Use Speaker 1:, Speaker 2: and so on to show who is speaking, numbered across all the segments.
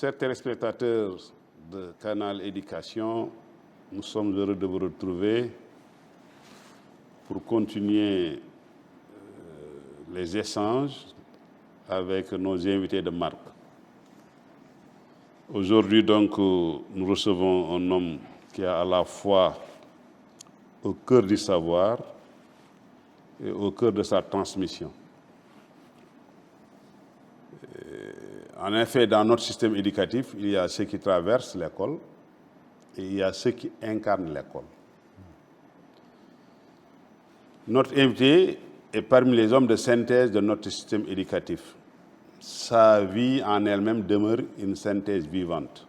Speaker 1: Chers téléspectateurs de Canal Éducation, nous sommes heureux de vous retrouver pour continuer les échanges avec nos invités de marque. Aujourd'hui, donc, nous recevons un homme qui est à la fois au cœur du savoir et au cœur de sa transmission. En effet, dans notre système éducatif, il y a ceux qui traversent l'école et il y a ceux qui incarnent l'école. Notre invité est parmi les hommes de synthèse de notre système éducatif. Sa vie en elle-même demeure une synthèse vivante.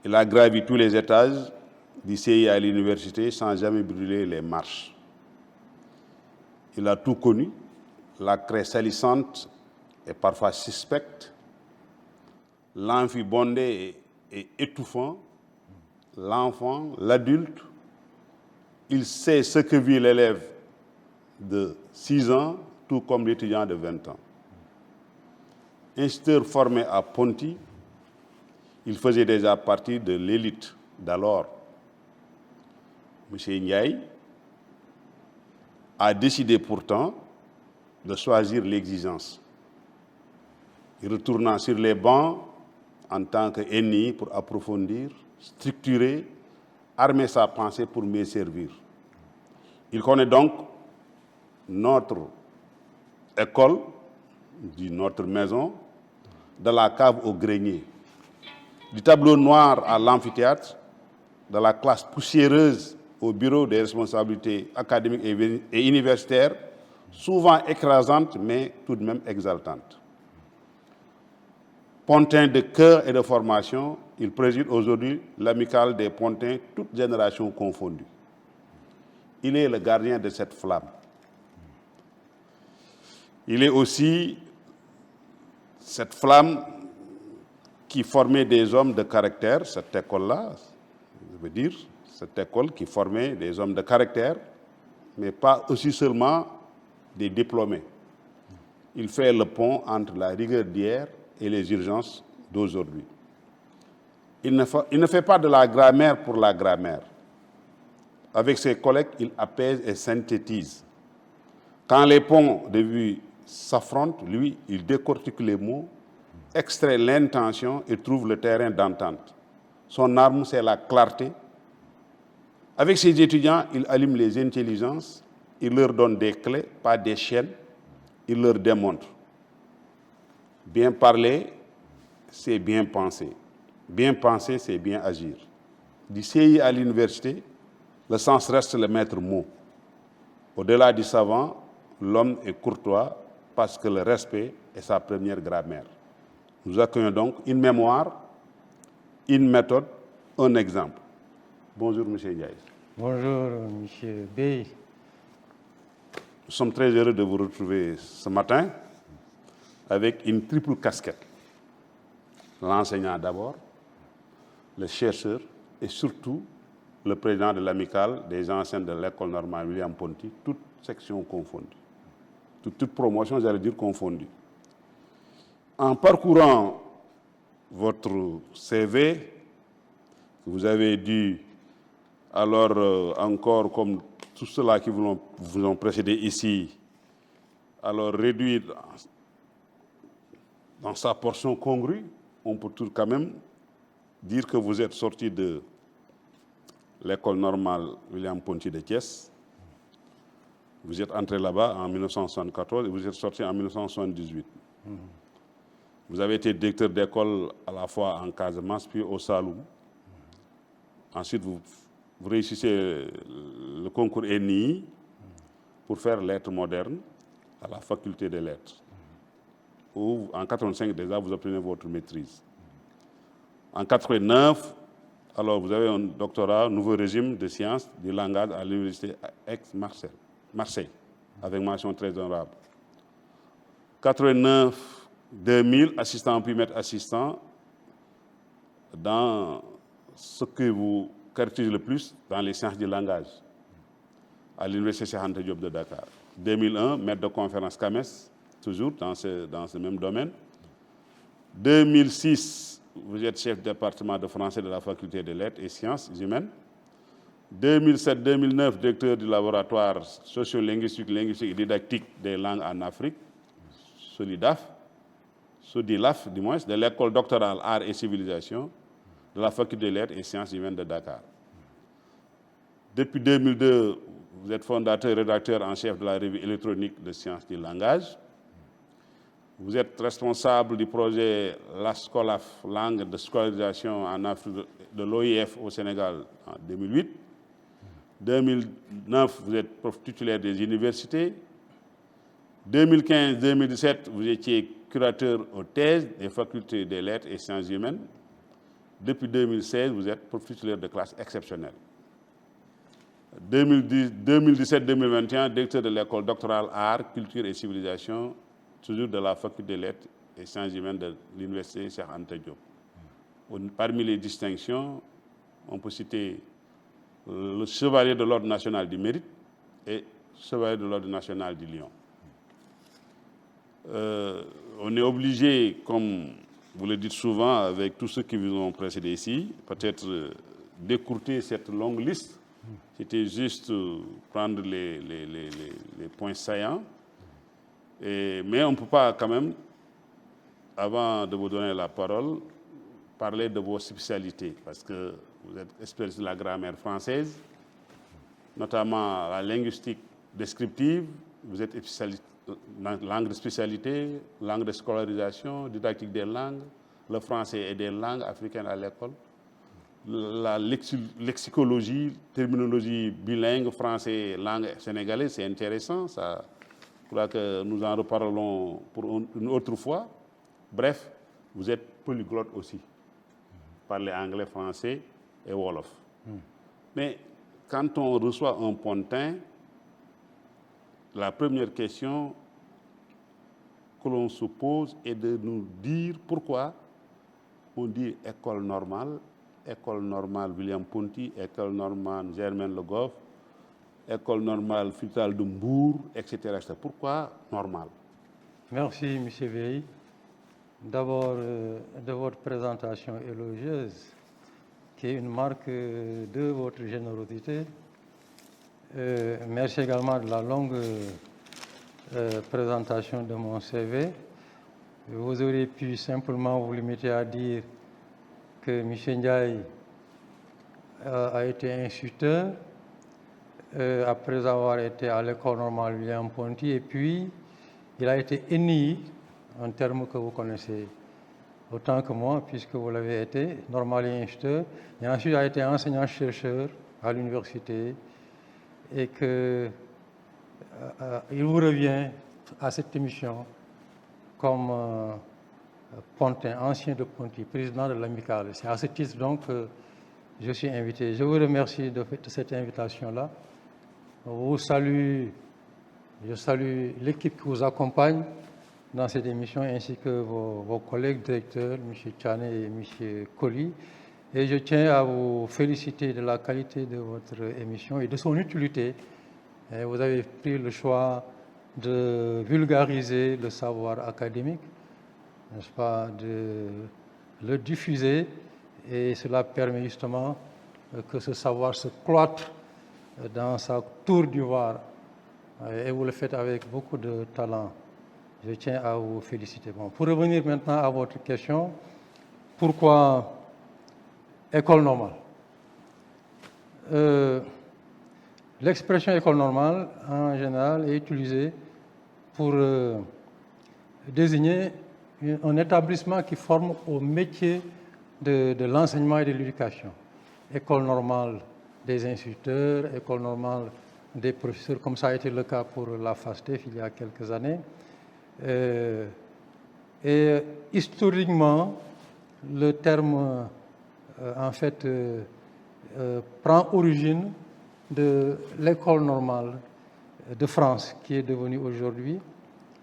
Speaker 1: Il a gravi tous les étages du CI à l'université sans jamais brûler les marches. Il a tout connu, la craie salissante et parfois suspecte, l'amphi bondé et étouffant, l'enfant, l'adulte. Il sait ce que vit l'élève de 6 ans, tout comme l'étudiant de 20 ans. Instituteur formé à Ponty, il faisait déjà partie de l'élite d'alors. M. Ndiaye a décidé pourtant de choisir l'exigence. Il retourna sur les bancs en tant qu'ennemi pour approfondir, structurer, armer sa pensée pour mieux servir. Il connaît donc notre école, notre maison, de la cave au grenier, du tableau noir à l'amphithéâtre, de la classe poussiéreuse au bureau des responsabilités académiques et universitaires, souvent écrasantes mais tout de même exaltantes. Pontin de cœur et de formation, il préside aujourd'hui l'amicale des Pontins, toutes générations confondues. Il est le gardien de cette flamme. Il est aussi cette flamme qui formait des hommes de caractère, cette école-là, je veux dire, cette école qui formait des hommes de caractère, mais pas aussi seulement des diplômés. Il fait le pont entre la rigueur d'hier et les urgences d'aujourd'hui. Il ne fait pas de la grammaire pour la grammaire. Avec ses collègues, il apaise et synthétise. Quand les ponts de vue s'affrontent, lui, il décortique les mots, extrait l'intention et trouve le terrain d'entente. Son arme, c'est la clarté. Avec ses étudiants, il allume les intelligences, il leur donne des clés, pas des chaînes, il leur démontre. Bien parler, c'est bien penser. Bien penser, c'est bien agir. Du CI à l'université, le sens reste le maître mot. Au-delà du savant, l'homme est courtois parce que le respect est sa première grammaire. Nous accueillons donc une mémoire, une méthode, un exemple. Bonjour, M. Ndiaye.
Speaker 2: Bonjour, M. Bey.
Speaker 1: Nous sommes très heureux de vous retrouver ce matin avec une triple casquette. L'enseignant d'abord, le chercheur et surtout le président de l'amicale des anciens de l'école normale William Ponty, toutes sections confondues. Toute promotion, j'allais dire, confondue. En parcourant votre CV, vous avez dû, alors encore comme tous ceux-là qui vous ont précédé ici, alors réduire dans sa portion congrue, on peut tout quand même dire que vous êtes sorti de l'école normale William Ponty de Thiès. Vous êtes entré là-bas en 1974 et vous êtes sorti en 1978. Vous avez été directeur d'école à la fois en Casamance puis au Saloum. Ensuite, vous réussissez le concours ENI pour faire lettres modernes à la faculté des lettres. Où, en 1985 déjà, vous obtenez votre maîtrise. En 1989, alors vous avez un doctorat, nouveau régime de sciences du langage à l'université Aix-Marseille, avec mention très honorable. 1989-2000, assistant puis maître assistant dans ce que vous caractérisez le plus dans les sciences du langage à l'université Cheikh Anta Diop de Dakar. 2001, maître de conférence CAMES, toujours dans ce même domaine. 2006, vous êtes chef de département de français de la faculté des lettres et sciences humaines. 2007-2009, directeur du laboratoire socio-linguistique, linguistique et didactique des langues en Afrique, SODILAF du moins, de l'école doctorale Arts et Civilisation de la faculté des lettres et sciences humaines de Dakar. Depuis 2002, vous êtes fondateur et rédacteur en chef de la revue électronique de sciences du langage. Vous êtes responsable du projet La Scolaf, langue de scolarisation en Afrique de l'OIF au Sénégal en 2008. 2009, vous êtes prof titulaire des universités. 2015-2017, vous étiez curateur aux thèses des facultés des lettres et sciences humaines. Depuis 2016, vous êtes prof titulaire de classe exceptionnelle. 2017-2021, directeur de l'école doctorale Arts, Culture et Civilisation, toujours de la faculté des lettres et sciences humaines de l'université Cheikh Anta Diop. Parmi les distinctions, on peut citer le chevalier de l'ordre national du mérite et chevalier de l'ordre national du lion. On est obligé, comme vous le dites souvent avec tous ceux qui vous ont précédé ici, peut-être d'écourter cette longue liste. C'était juste prendre les points saillants. Mais on ne peut pas quand même, avant de vous donner la parole, parler de vos spécialités, parce que vous êtes expert de la grammaire française, notamment la linguistique descriptive, vous êtes spécialiste langue de spécialité, langue de scolarisation, didactique des langues, le français et des langues africaines à l'école, la lexicologie, terminologie bilingue, français et langue sénégalaise, c'est intéressant, ça. Je crois que nous en reparlons pour une autre fois. Bref, vous êtes polyglotte aussi. Vous parlez anglais, français et wolof. Mais quand on reçoit un pontin, la première question que l'on se pose est de nous dire pourquoi on dit école normale William Ponty, école normale Germaine Le Goff, école normale Fital de Mbour, etc., etc. Pourquoi normal?
Speaker 2: Merci, M. Bey. D'abord, de votre présentation élogieuse, qui est une marque de votre générosité. Merci également de la longue présentation de mon CV. Vous auriez pu simplement vous limiter à dire que M. Ndiaye a été instituteur après avoir été à l'école normale William Ponty, et puis il a été ENI, un terme que vous connaissez autant que moi, puisque vous l'avez été, normal et instituteur, et ensuite a été enseignant-chercheur à l'université, et que il vous revient à cette émission comme Pontin, ancien de Ponty, président de l'Amicale. C'est à ce titre donc que je suis invité. Je vous remercie de cette invitation-là. Je salue l'équipe qui vous accompagne dans cette émission, ainsi que vos collègues directeurs, M. Tchane et M. Colli. Et je tiens à vous féliciter de la qualité de votre émission et de son utilité. Et vous avez pris le choix de vulgariser le savoir académique, n'est-ce pas, de le diffuser, et cela permet justement que ce savoir se cloître dans sa tour d'ivoire, et vous le faites avec beaucoup de talent. Je tiens à vous féliciter. Bon, pour revenir maintenant à votre question, pourquoi école normale? L'expression école normale, en général, est utilisée pour désigner un établissement qui forme au métier de l'enseignement et de l'éducation. École normale des instituteurs, école normale des professeurs, comme ça a été le cas pour la FASTEF il y a quelques années. Et historiquement, le terme, en fait, prend origine de l'école normale de France, qui est devenue aujourd'hui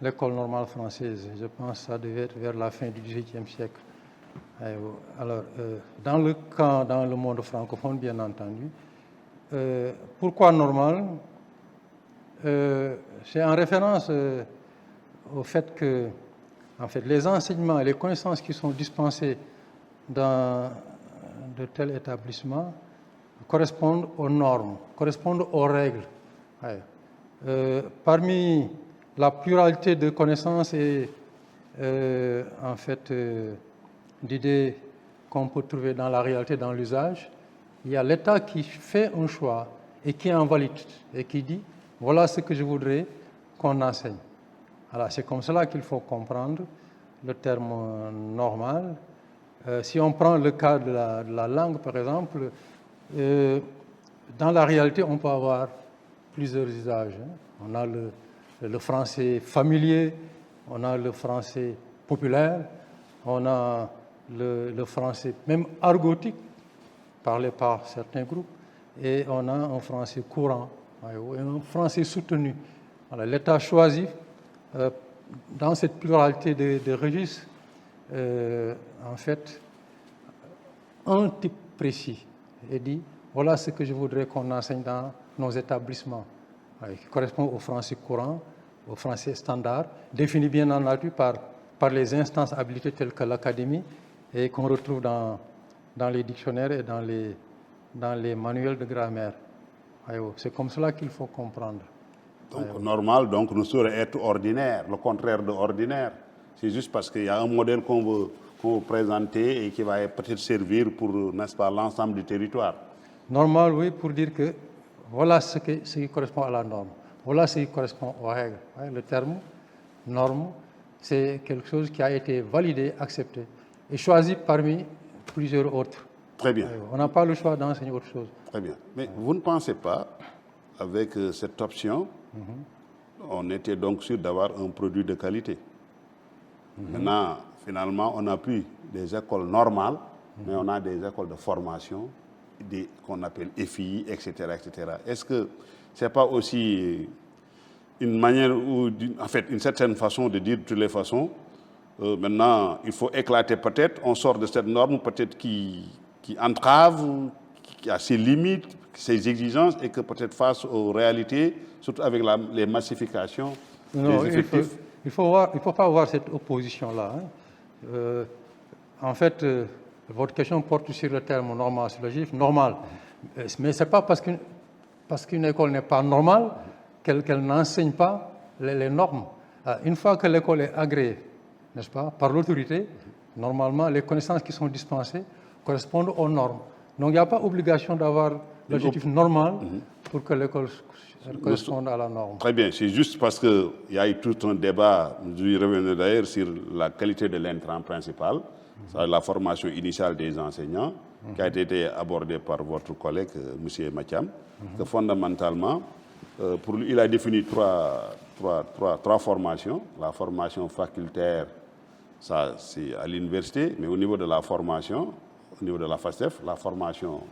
Speaker 2: l'école normale française. Je pense que ça devait être vers la fin du XVIIIe siècle. Alors, dans le monde francophone, bien entendu. Pourquoi normal? C'est en référence au fait que En fait, les enseignements et les connaissances qui sont dispensés dans de tels établissements correspondent aux normes, correspondent aux règles. Ouais. Parmi la pluralité de connaissances et en fait d'idées qu'on peut trouver dans la réalité, dans l'usage, il y a l'État qui fait un choix et qui invalide et qui dit voilà ce que je voudrais qu'on enseigne. Alors, c'est comme cela qu'il faut comprendre le terme normal. Si on prend le cas de la langue, par exemple, dans la réalité, on peut avoir plusieurs usages. On a le français familier, on a le français populaire, on a le français même argotique, parlé par certains groupes, et on a un français courant, un français soutenu. Alors, l'État choisit, dans cette pluralité de registres, en fait, un type précis et dit voilà ce que je voudrais qu'on enseigne dans nos établissements, qui correspond au français courant, au français standard, défini bien entendu par les instances habilitées telles que l'Académie et qu'on retrouve dans les dictionnaires et dans les manuels de grammaire. C'est comme cela qu'il faut comprendre.
Speaker 1: Donc, normal, donc, ne saurait être ordinaire, le contraire de ordinaire. C'est juste parce qu'il y a un modèle qu'on veut présenter et qui va peut-être servir pour, n'est-ce pas, l'ensemble du territoire.
Speaker 2: Normal, oui, pour dire que voilà ce qui correspond à la norme. Voilà ce qui correspond aux règles. Le terme norme, c'est quelque chose qui a été validé, accepté et choisi parmi plusieurs autres.
Speaker 1: Très bien.
Speaker 2: On n'a pas le choix d'enseigner autre chose.
Speaker 1: Très bien. Mais vous ne pensez pas, avec cette option, on était donc sûr d'avoir un produit de qualité. Maintenant, finalement, on n'a plus des écoles normales, mais on a des écoles de formation qu'on appelle FI, etc., etc. Est-ce que ce n'est pas aussi une manière, ou en fait, une certaine façon de dire de toutes les façons, maintenant, il faut éclater peut-être, on sort de cette norme peut-être qui entrave, qui a ses limites, ses exigences, et que peut-être face aux réalités, surtout avec les massifications des effectifs.
Speaker 2: Il ne faut pas voir cette opposition-là. En fait, votre question porte sur le terme normal, sur le chiffre normal. Mais ce n'est pas parce qu'une école n'est pas normale qu'elle n'enseigne pas les normes. Une fois que l'école est agréée, n'est-ce pas, par l'autorité, normalement, les connaissances qui sont dispensées correspondent aux normes. Donc, il n'y a pas obligation d'avoir l'objectif normal pour que l'école corresponde à la norme.
Speaker 1: Très bien, c'est juste parce qu'il y a eu tout un débat, je reviens d'ailleurs, sur la qualité de l'intrant principal, la formation initiale des enseignants, qui a été abordée par votre collègue, M. Mathiam, que fondamentalement, pour lui, il a défini trois formations. La formation facultaire, ça c'est à l'université, mais au niveau de la formation, au niveau de la FASTEF, la formation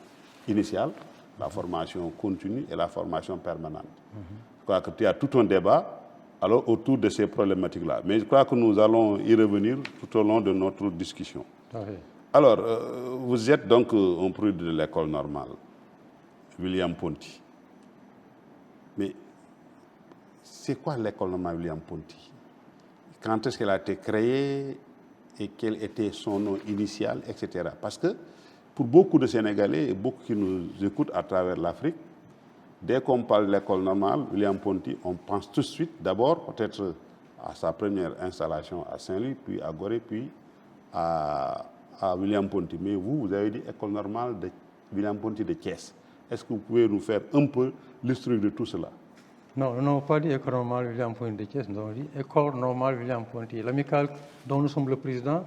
Speaker 1: initiale, la formation continue et la formation permanente. Je crois qu'il y a tout un débat alors, autour de ces problématiques-là. Mais je crois que nous allons y revenir tout au long de notre discussion.
Speaker 2: Okay.
Speaker 1: Alors, vous êtes donc un produit de l'école normale, William Ponty. Mais c'est quoi l'école normale William Ponty? Quand est-ce qu'elle a été créée et quel était son nom initial, etc. Parce que pour beaucoup de Sénégalais et beaucoup qui nous écoutent à travers l'Afrique, dès qu'on parle de l'école normale, William Ponty, on pense tout de suite d'abord peut-être à sa première installation à Saint-Louis, puis à Gorée, puis à William Ponty. Mais vous avez dit école normale de William Ponty de Thiès. Est-ce que vous pouvez nous faire un peu l'historique de tout cela?
Speaker 2: Non, nous n'avons pas dit école normale William Ponty de Thiès, nous avons dit école normale William Ponty. L'amicale dont nous sommes le président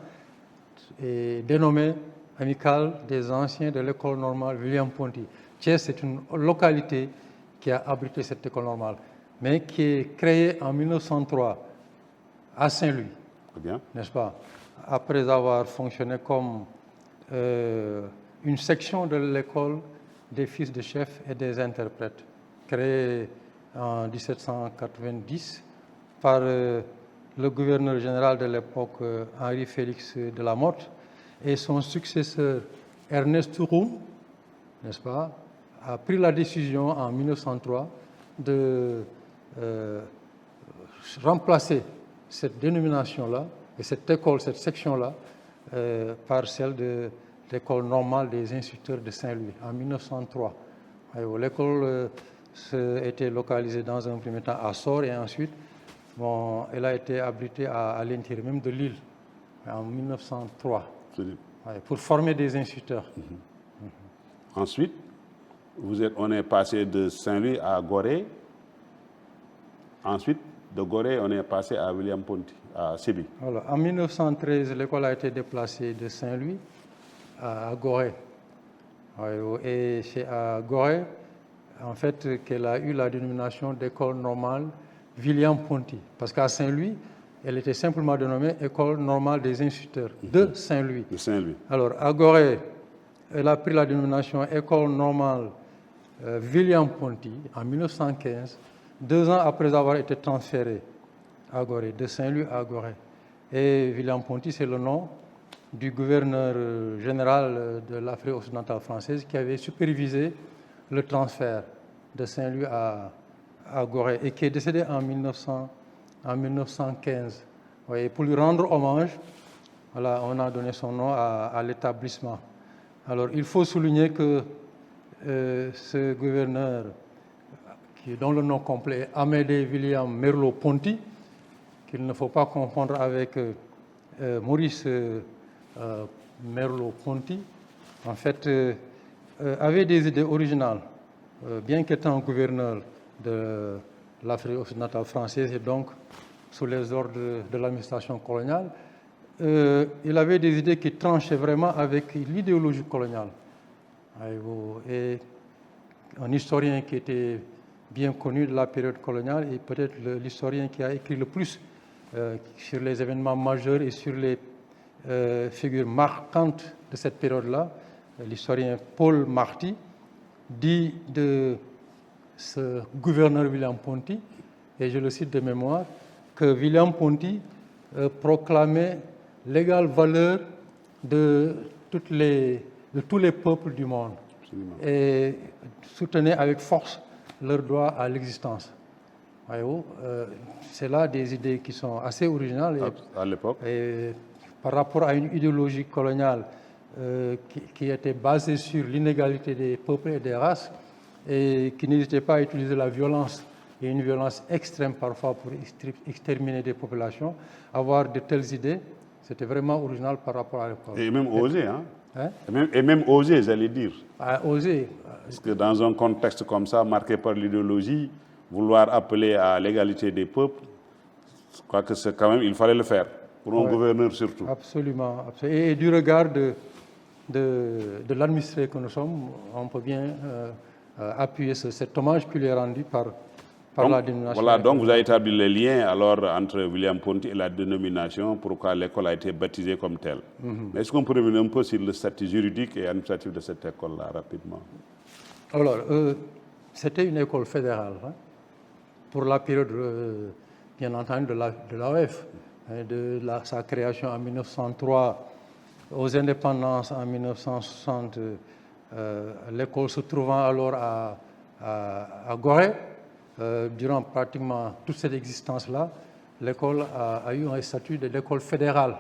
Speaker 2: est dénommée amicale des anciens de l'école normale William Ponty. Thiès, c'est une localité qui a abrité cette école normale, mais qui est créée en 1903 à Saint-Louis, n'est-ce pas? Après avoir fonctionné comme une section de l'école des fils de chefs et des interprètes, créée en 1790 par le gouverneur général de l'époque, Henri-Félix de La Motte, et son successeur, Ernest Roume, n'est-ce pas, a pris la décision en 1903 de remplacer cette dénomination-là Et cette école, cette section-là, par celle de l'école normale des instituteurs de Saint-Louis en 1903. L'école était localisée dans un premier temps à Sort et ensuite, elle a été abritée à l'intérieur même de l'île en 1903 pour former des instituteurs.
Speaker 1: Ensuite, on est passé de Saint-Louis à Gorée. Ensuite, de Gorée, on est passé à William Ponty, à Sébi.
Speaker 2: Alors, en 1913, l'école a été déplacée de Saint-Louis à Gorée. Et c'est à Gorée, en fait, qu'elle a eu la dénomination d'école normale William Ponty. Parce qu'à Saint-Louis, elle était simplement dénommée École normale des instituteurs de Saint-Louis.
Speaker 1: De Saint-Louis.
Speaker 2: Alors, à Gorée, elle a pris la dénomination École normale William Ponty en 1915, 2 ans après avoir été transférée à Gorée, de Saint-Louis à Gorée. Et William Ponty, c'est le nom du gouverneur général de l'Afrique occidentale française qui avait supervisé le transfert de Saint-Louis à Gorée et qui est décédé en 1915. Et pour lui rendre hommage, voilà, on a donné son nom à l'établissement. Alors, il faut souligner que ce gouverneur, dont le nom complet est Amédée William Merleau-Ponty, qu'il ne faut pas confondre avec Maurice Merleau-Ponty, en fait, avait des idées originales, bien qu'étant gouverneur de l'Afrique occidentale française et donc sous les ordres de l'administration coloniale. Il avait des idées qui tranchaient vraiment avec l'idéologie coloniale. Et un historien qui était bien connu de la période coloniale et peut-être l'historien qui a écrit le plus sur les événements majeurs et sur les figures marquantes de cette période-là, l'historien Paul Marty, dit de ce gouverneur William Ponty, et je le cite de mémoire, que William Ponty proclamait l'égale valeur de tous les peuples du monde. Absolument. Et soutenait avec force leur droit à l'existence. C'est là des idées qui sont assez originales.
Speaker 1: À l'époque.
Speaker 2: Et par rapport à une idéologie coloniale qui était basée sur l'inégalité des peuples et des races et qui n'hésitait pas à utiliser la violence et une violence extrême parfois pour exterminer des populations, avoir de telles idées, c'était vraiment original par rapport à l'époque.
Speaker 1: Et même osé, hein? Et même osé, j'allais dire.
Speaker 2: Osé.
Speaker 1: Parce que dans un contexte comme ça, marqué par l'idéologie, vouloir appeler à l'égalité des peuples, je crois que c'est quand même, il fallait le faire, pour un gouverneur surtout.
Speaker 2: Absolument. Et du regard de l'administré que nous sommes, on peut bien appuyer cet hommage qui lui est rendu par la dénomination.
Speaker 1: Voilà, donc vous avez établi les liens alors entre William Ponty et la dénomination, pourquoi l'école a été baptisée comme telle. Mais est-ce qu'on peut revenir un peu sur le statut juridique et administratif de cette école-là, rapidement?
Speaker 2: Alors, c'était une école fédérale, pour la période, bien entendu, de l'AOF, de sa création en 1903, aux indépendances en 1960, l'école se trouvant alors à Gorée. Durant pratiquement toute cette existence-là, l'école a eu un statut d'école fédérale.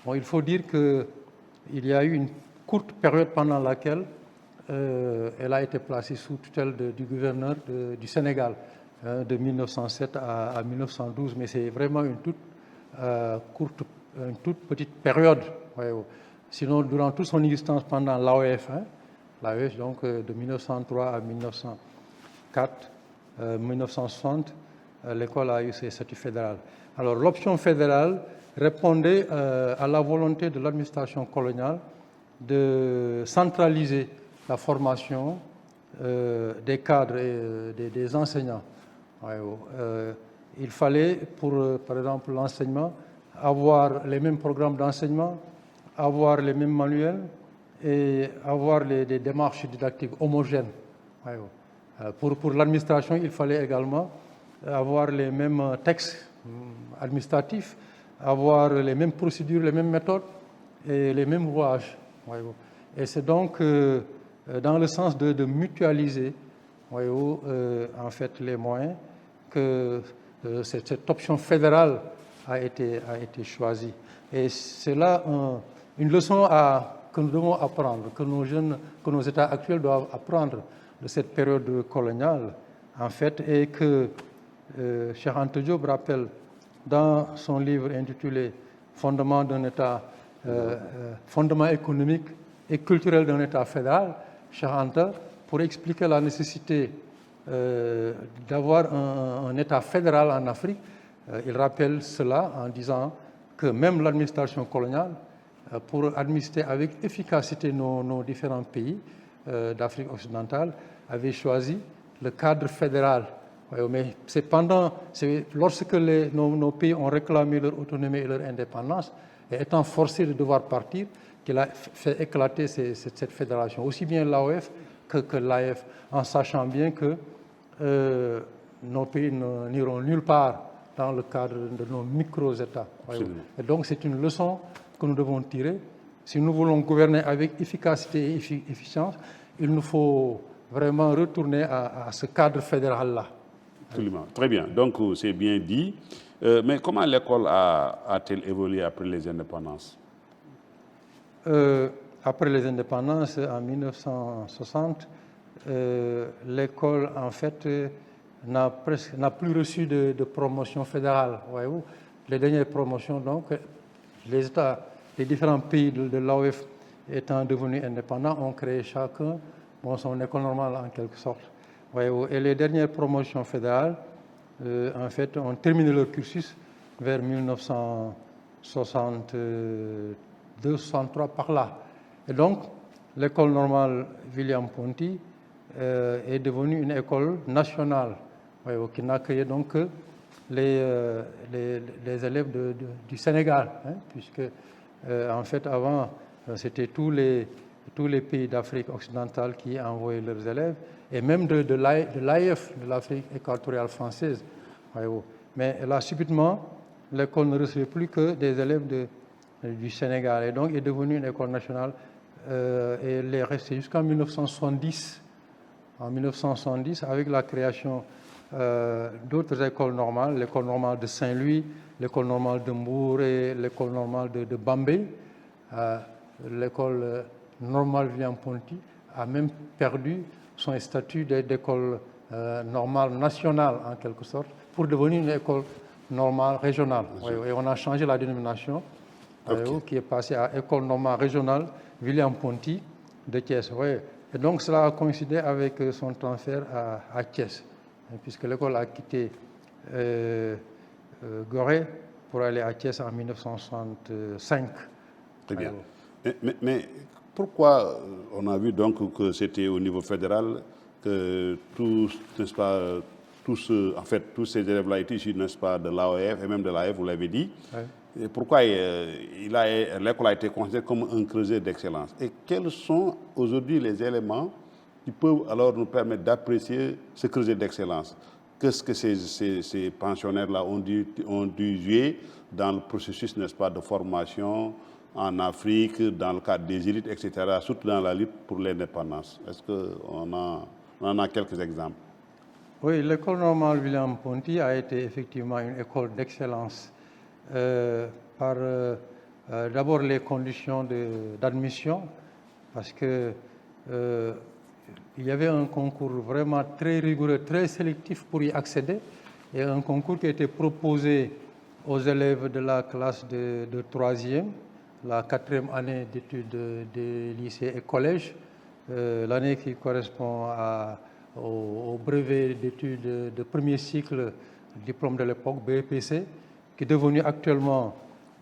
Speaker 2: Bon, il faut dire qu'il y a eu une courte période pendant laquelle elle a été placée sous tutelle du gouverneur du Sénégal, de 1907 à 1912, mais c'est vraiment une toute petite période. Sinon, durant toute son existence pendant l'AOF, l'AOF donc de 1903 à 1904, 1960, l'école a eu ses statuts fédéraux. Alors l'option fédérale répondait à la volonté de l'administration coloniale de centraliser la formation des cadres et des enseignants. Il fallait, par exemple, l'enseignement, avoir les mêmes programmes d'enseignement, avoir les mêmes manuels et avoir des démarches didactiques homogènes. Pour l'administration, il fallait également avoir les mêmes textes administratifs, avoir les mêmes procédures, les mêmes méthodes et les mêmes rouages. Et c'est donc dans le sens de mutualiser en fait, les moyens que cette option fédérale a été choisi. Et c'est là une leçon que nous devons apprendre, que nos jeunes, que nos États actuels doivent apprendre de cette période coloniale, en fait, et que Cheikh Anta Diop rappelle dans son livre intitulé Fondement d'un État, fondement économique et culturel d'un État fédéral, Cheikh Anta, pour expliquer la nécessité d'avoir un État fédéral en Afrique, il rappelle cela en disant que même l'administration coloniale, pour administrer avec efficacité nos différents pays d'Afrique occidentale, avait choisi le cadre fédéral. Mais c'est lorsque nos pays ont réclamé leur autonomie et leur indépendance, et étant forcés de devoir partir, qu'il a fait éclater cette fédération, aussi bien l'AOF que l'AF, en sachant bien que nos pays n'iront nulle part dans le cadre de nos micro-États. Et donc c'est une leçon que nous devons tirer. Si nous voulons gouverner avec efficacité et efficience, il nous faut vraiment retourner à ce cadre fédéral-là.
Speaker 1: Absolument. Très bien. Donc c'est bien dit. Mais comment l'école a-t-elle évolué après les indépendances?
Speaker 2: Après les indépendances, en 1960, l'école, en fait, n'a plus reçu de promotion fédérale. Voyez-vous, les dernières promotions, donc, les différents pays de l'AOF étant devenus indépendants, ont créé chacun son école normale en quelque sorte. Voyez-vous, et les dernières promotions fédérales, en fait, ont terminé leur cursus vers 1962-63 par là. Et donc, l'école normale William Ponty est devenue une école nationale, qui n'accueillait donc que les élèves du Sénégal, puisque en fait avant c'était tous les pays d'Afrique occidentale qui envoyaient leurs élèves, et même de l'AF, de l'Afrique équatoriale française. Mais là, subitement, l'école ne recevait plus que des élèves du Sénégal, et donc est devenue une école nationale, et elle est restée jusqu'en 1970. En 1970, avec la création d'autres écoles normales, l'école normale de Saint-Louis, l'école normale de Mbour et l'école normale de Bambey, l'école normale William Ponty a même perdu son statut d'école normale nationale, en quelque sorte, pour devenir une école normale régionale. Et on a changé la dénomination, qui est passée à école normale régionale William Ponty de Thiès. Et donc cela a coïncidé avec son transfert à Thiès, puisque l'école a quitté Gorée pour aller à Thiès en 1965.
Speaker 1: Très bien. Mais pourquoi on a vu donc que c'était au niveau fédéral que tous ces élèves-là étaient issus, n'est-ce pas, de l'AOF et même de l'AF, vous l'avez dit. Et pourquoi l'école a été considérée comme un creuset d'excellence? Et quels sont aujourd'hui les éléments qui peuvent alors nous permettre d'apprécier ce creuset d'excellence? Qu'est-ce que ces pensionnaires-là ont dû jouer dans le processus, n'est-ce pas, de formation en Afrique, dans le cadre des élites, etc., surtout dans la lutte pour l'indépendance? Est-ce qu'on en a quelques exemples?
Speaker 2: Oui, l'école normale William Ponty a été effectivement une école d'excellence par d'abord les conditions d'admission, parce que il y avait un concours vraiment très rigoureux, très sélectif pour y accéder, et un concours qui a été proposé aux élèves de la classe de 3e, la 4e année d'études des lycées et collèges, l'année qui correspond au brevet d'études de premier cycle, diplôme de l'époque, BEPC, qui est devenu actuellement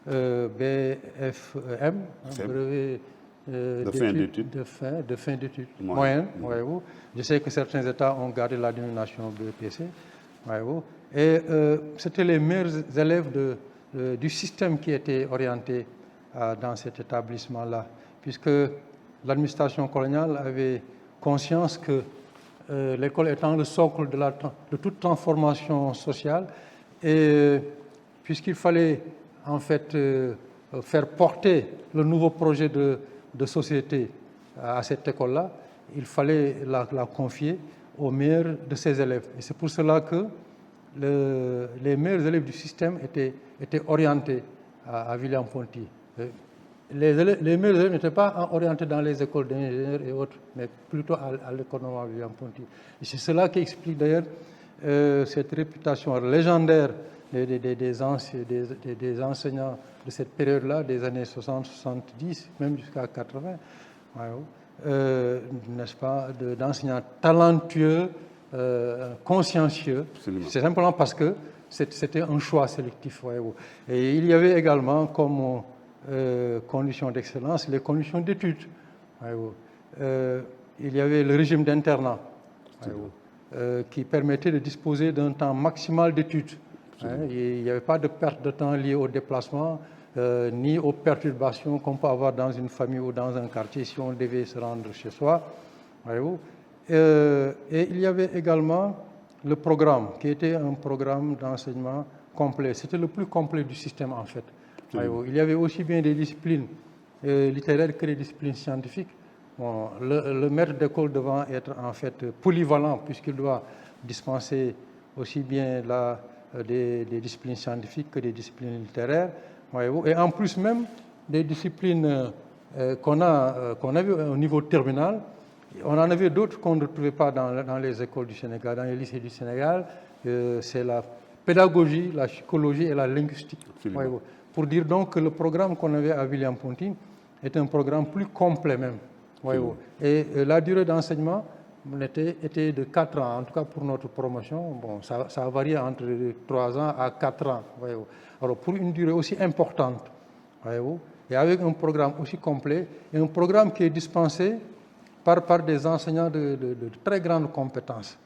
Speaker 2: BFM, brevet de fin d'études moyennes. Voyez-vous. Je sais que certains États ont gardé la dénomination BEPC. Voyez-vous. Et c'était les meilleurs élèves du système qui étaient orientés dans cet établissement-là, puisque l'administration coloniale avait conscience que l'école étant le socle de toute transformation sociale, et puisqu'il fallait en fait faire porter le nouveau projet de société à cette école-là, il fallait la confier aux meilleurs de ses élèves. Et c'est pour cela que les meilleurs élèves du système étaient étaient orientés à William-Ponty. Les meilleurs élèves n'étaient pas orientés dans les écoles d'ingénieurs et autres, mais plutôt à l'école normale William-Ponty. Et c'est cela qui explique d'ailleurs cette réputation légendaire des enseignants de cette période-là, des années 60, 70, même jusqu'à 80, n'est-ce pas, d'enseignants talentueux, consciencieux.
Speaker 1: Absolument.
Speaker 2: C'est simplement parce que c'était un choix sélectif. Voyez-vous. Et il y avait également comme conditions d'excellence les conditions d'études. Il y avait le régime d'internat qui permettait de disposer d'un temps maximal d'études. Il n'y avait pas de perte de temps liée au déplacement, ni aux perturbations qu'on peut avoir dans une famille ou dans un quartier si on devait se rendre chez soi. Et il y avait également le programme, qui était un programme d'enseignement complet. C'était le plus complet du système, en fait. Il y avait aussi bien des disciplines littéraires que des disciplines scientifiques. Bon, le maître d'école devant être, en fait, polyvalent, puisqu'il doit dispenser aussi bien des disciplines scientifiques que des disciplines littéraires. Et en plus même des disciplines qu'on avait au niveau terminal, on en avait d'autres qu'on ne trouvait pas dans les écoles du Sénégal, dans les lycées du Sénégal. C'est la pédagogie, la psychologie et la linguistique. Pour dire donc que le programme qu'on avait à William-Ponty est un programme plus complet même. Et la durée d'enseignement était de 4 ans, en tout cas pour notre promotion. Bon, ça a varié entre 3 ans à 4 ans. Alors pour une durée aussi importante, et avec un programme aussi complet, et un programme qui est dispensé par des enseignants de très grandes compétences,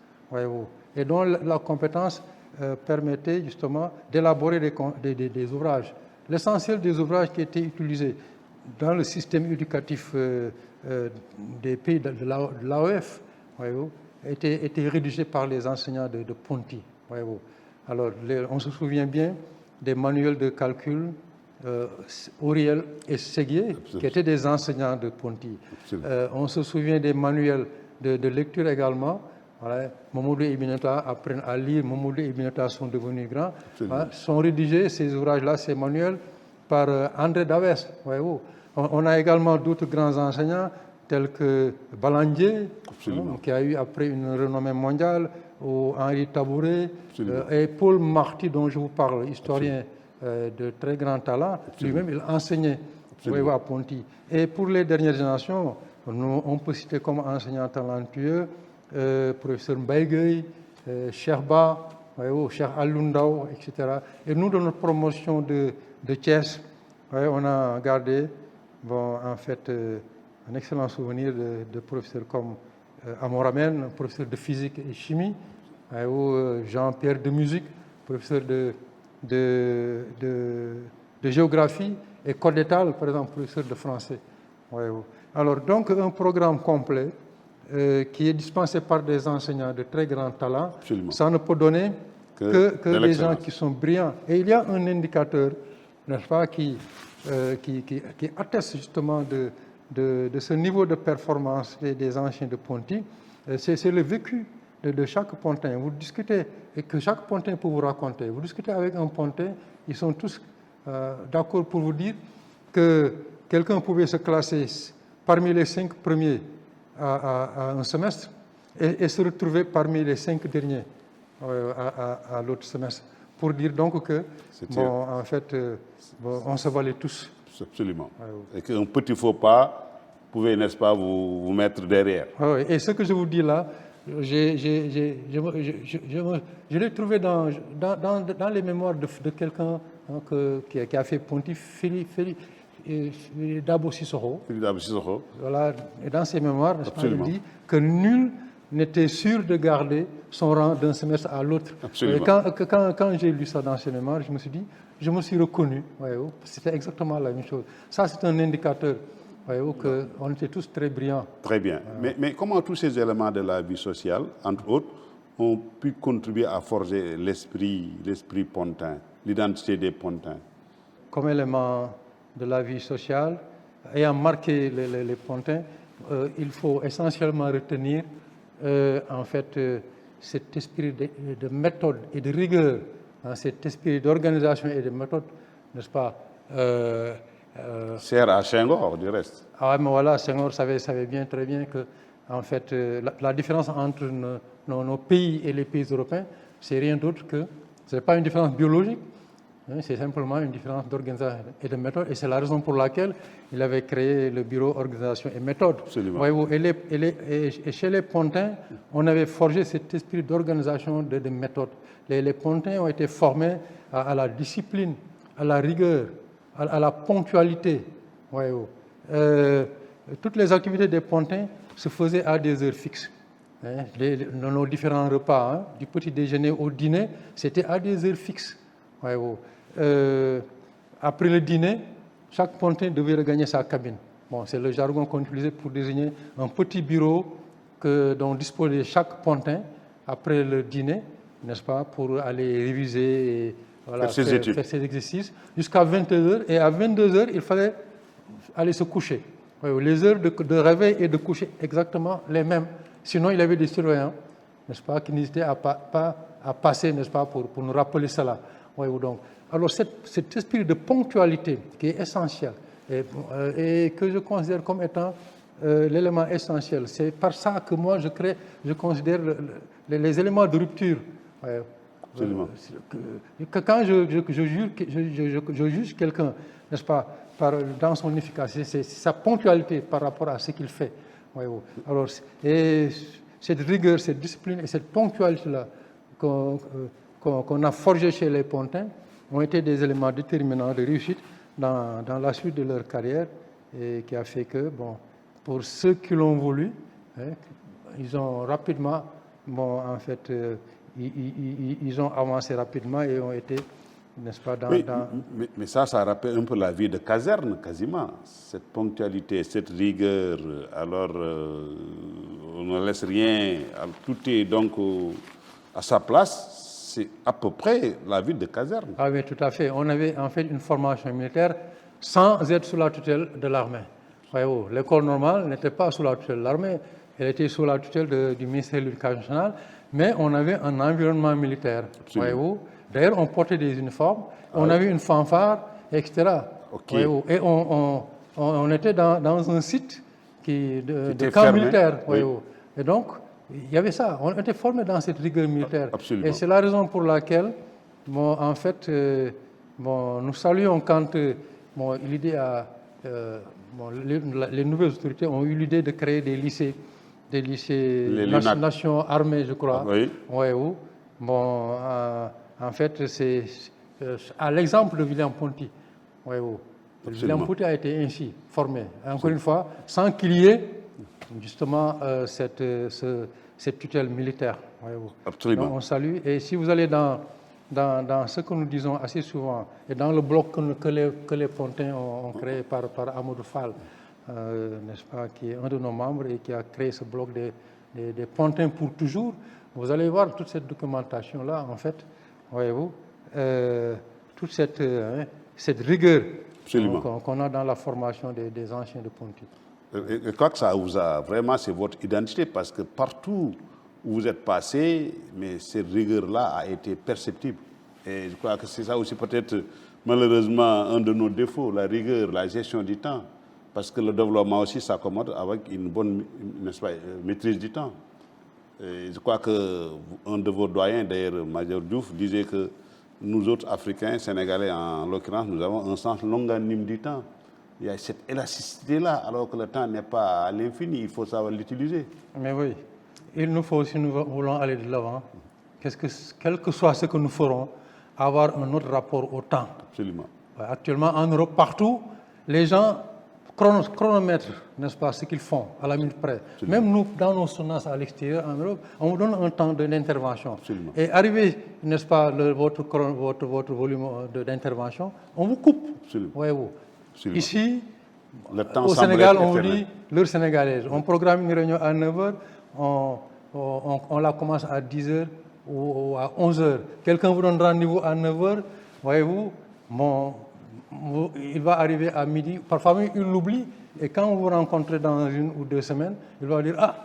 Speaker 2: et dont la compétence permettait justement d'élaborer des ouvrages. L'essentiel des ouvrages qui étaient utilisés dans le système éducatif des pays de l'AOF étaient rédigés par les enseignants de Ponty. Alors, on se souvient bien des manuels de calcul Auriel et Séguier, qui étaient des enseignants de Ponty. On se souvient des manuels de lecture également. Mamoudou et Ibinata apprennent à lire, Mamoudou et Ibinata sont devenus grands. Sont rédigés, ces ouvrages-là, ces manuels, par André Davès. On a également d'autres grands enseignants, tels que Balandier, qui a eu après une renommée mondiale, ou Henri Tabouret, et Paul Marty, dont je vous parle, historien de très grand talent. Lui-même, il enseignait à Ponty. Et pour les dernières générations, on peut citer comme enseignants talentueux professeur Mbaye, Cherba, Cheikh Alundao, etc. Et nous, dans notre promotion de Thiès, on a gardé en fait, un excellent souvenir de professeurs comme Amoramen, professeur de physique et chimie, ou Jean-Pierre de musique, professeur de géographie, et Codétal, par exemple, professeur de français. Alors, donc, un programme complet qui est dispensé par des enseignants de très grand talent. Absolument. Ça ne peut donner que des gens qui sont brillants. Et il y a un indicateur, n'est-ce pas, qui atteste justement de ce niveau de performance des anciens de Ponty. C'est le vécu de chaque pontin. Vous discutez, et que chaque pontin peut vous raconter. Vous discutez avec un pontin, ils sont tous d'accord pour vous dire que quelqu'un pouvait se classer parmi les 5 premiers à un semestre et se retrouver parmi les 5 derniers à l'autre semestre. Pour dire donc que, en fait, on se valait tous.
Speaker 1: Absolument. Et qu'un petit faux pas pouvait, n'est-ce pas, vous mettre derrière.
Speaker 2: Et ce que je vous dis là, je l'ai trouvé dans les mémoires de quelqu'un qui a fait Ponty, Dabo Sissoko. Voilà, et dans ses mémoires, il dit que nul n'était sûr de garder son rang d'un semestre à l'autre. Quand j'ai lu ça dans ses mémoires, je me suis reconnu. C'était exactement la même chose. Ça, c'est un indicateur qu'on était tous très brillants.
Speaker 1: Très bien. Mais comment tous ces éléments de la vie sociale, entre autres, ont pu contribuer à forger l'esprit pontin, l'identité des pontins?
Speaker 2: Comme élément de la vie sociale, ayant marqué les pontins, il faut essentiellement retenir en fait cet esprit de méthode et de rigueur dans cet esprit d'organisation et de méthode, n'est-ce pas,
Speaker 1: Sert à Senghor, du reste.
Speaker 2: ah, mais voilà, Senghor savait bien, très bien que, en fait, la différence entre nos pays et les pays européens, c'est rien d'autre que, ce n'est pas une différence biologique, hein, c'est simplement une différence d'organisation et de méthode, et c'est la raison pour laquelle il avait créé le bureau organisation et méthode.
Speaker 1: Absolument.
Speaker 2: Voyez-vous, et chez les Pontins, on avait forgé cet esprit d'organisation, de méthode. Les Pontins ont été formés à la discipline, à la rigueur, à la ponctualité. Voyez-vous. Toutes les activités des Pontins se faisaient à des heures fixes. Hein, nos différents repas, hein, du petit déjeuner au dîner, c'était à des heures fixes. Voyez-vous. Après le dîner, chaque Pontin devait regagner sa cabine. Bon, c'est le jargon qu'on utilisait pour désigner un petit bureau dont disposait chaque Pontin après le dîner, n'est-ce pas, pour aller réviser et voilà, faire ses exercices jusqu'à 22h. Et à 22h, il fallait aller se coucher. Les heures de réveil et de coucher exactement les mêmes. Sinon, il y avait des surveillants, n'est-ce pas, qui n'hésitaient pas à passer, n'est-ce pas, pour nous rappeler cela. Donc, alors, cet esprit de ponctualité qui est essentiel et que je considère comme étant l'élément essentiel, c'est par ça que moi je considère les éléments de rupture.
Speaker 1: Absolument.
Speaker 2: Quand je juge quelqu'un, n'est-ce pas, dans son efficacité, c'est sa ponctualité par rapport à ce qu'il fait. Alors, et cette rigueur, cette discipline et cette ponctualité-là qu'on a forgé chez les Pontins ont été des éléments déterminants de réussite dans la suite de leur carrière et qui a fait que, bon, pour ceux qui l'ont voulu, hein, ils ont rapidement, bon, en fait, ils ont avancé rapidement et ont été, n'est-ce pas,
Speaker 1: mais ça rappelle un peu la vie de caserne, quasiment. Cette ponctualité, cette rigueur, alors on ne laisse rien, tout est donc à sa place. C'est à peu près la vie de caserne.
Speaker 2: Ah oui, tout à fait. On avait en fait une formation militaire sans être sous la tutelle de l'armée. Voyez-vous, l'école normale n'était pas sous la tutelle de l'armée, elle était sous la tutelle du ministère de l'Éducation nationale, mais on avait un environnement militaire. Voyez-vous. D'ailleurs, on portait des uniformes, on avait une fanfare, etc.
Speaker 1: Okay.
Speaker 2: Et on était dans un site de camp
Speaker 1: fermé.
Speaker 2: militaire.
Speaker 1: Oui.
Speaker 2: Et donc, il y avait ça. On était formés dans cette rigueur militaire.
Speaker 1: Absolument.
Speaker 2: Et c'est la raison pour laquelle, bon, en fait, nous saluons quand l'idée les nouvelles autorités ont eu l'idée de créer des lycées Nation Armée, je crois.
Speaker 1: Oui.
Speaker 2: Bon, en fait, c'est à l'exemple de William Ponty. William Ponty a été ainsi formé, encore une fois, sans qu'il y ait justement cette tutelle militaire.
Speaker 1: Absolument.
Speaker 2: Donc, on salue. Et si vous allez dans ce que nous disons assez souvent, et dans le bloc que les Pontins ont créé par Amadou Fall, n'est-ce pas, qui est un de nos membres et qui a créé ce bloc des Pontins pour toujours, vous allez voir toute cette documentation-là, en fait, voyez-vous, toute cette rigueur qu'on a dans la formation des anciens de Ponty.
Speaker 1: Je crois que ça vous a vraiment, c'est votre identité, parce que partout où vous êtes passé, mais cette rigueur-là a été perceptible. Et je crois que c'est ça aussi peut-être, malheureusement, un de nos défauts, la rigueur, la gestion du temps. Parce que le développement aussi s'accommode avec une bonne, n'est-ce pas, maîtrise du temps. Et je crois qu'un de vos doyens, d'ailleurs, Major Diouf, disait que nous autres Africains, Sénégalais en l'occurrence, nous avons un sens longanime du temps. Il y a cette élasticité-là, alors que le temps n'est pas à l'infini, il faut savoir l'utiliser.
Speaker 2: Mais oui, il nous faut, si nous voulons aller de l'avant, quel que soit ce que nous ferons, avoir un autre rapport au temps.
Speaker 1: Absolument.
Speaker 2: Actuellement, en Europe, partout, les gens chronomètrent, n'est-ce pas, ce qu'ils font à la minute près. Absolument. Même nous, dans nos sonances à l'extérieur, en Europe, on vous donne un temps d'intervention. Et arrivé, n'est-ce pas, votre volume d'intervention, on vous coupe. Voyez-vous. Absolument. Ici, au Sénégal, on vous dit l'heure sénégalaise. On programme une réunion à 9h, on la commence à 10h ou à 11h. Quelqu'un vous donne rendez-vous à 9h, voyez-vous, il va arriver à midi. Parfois, il l'oublie. Et quand vous vous rencontrez dans 1 ou 2 semaines, il va dire « Ah !»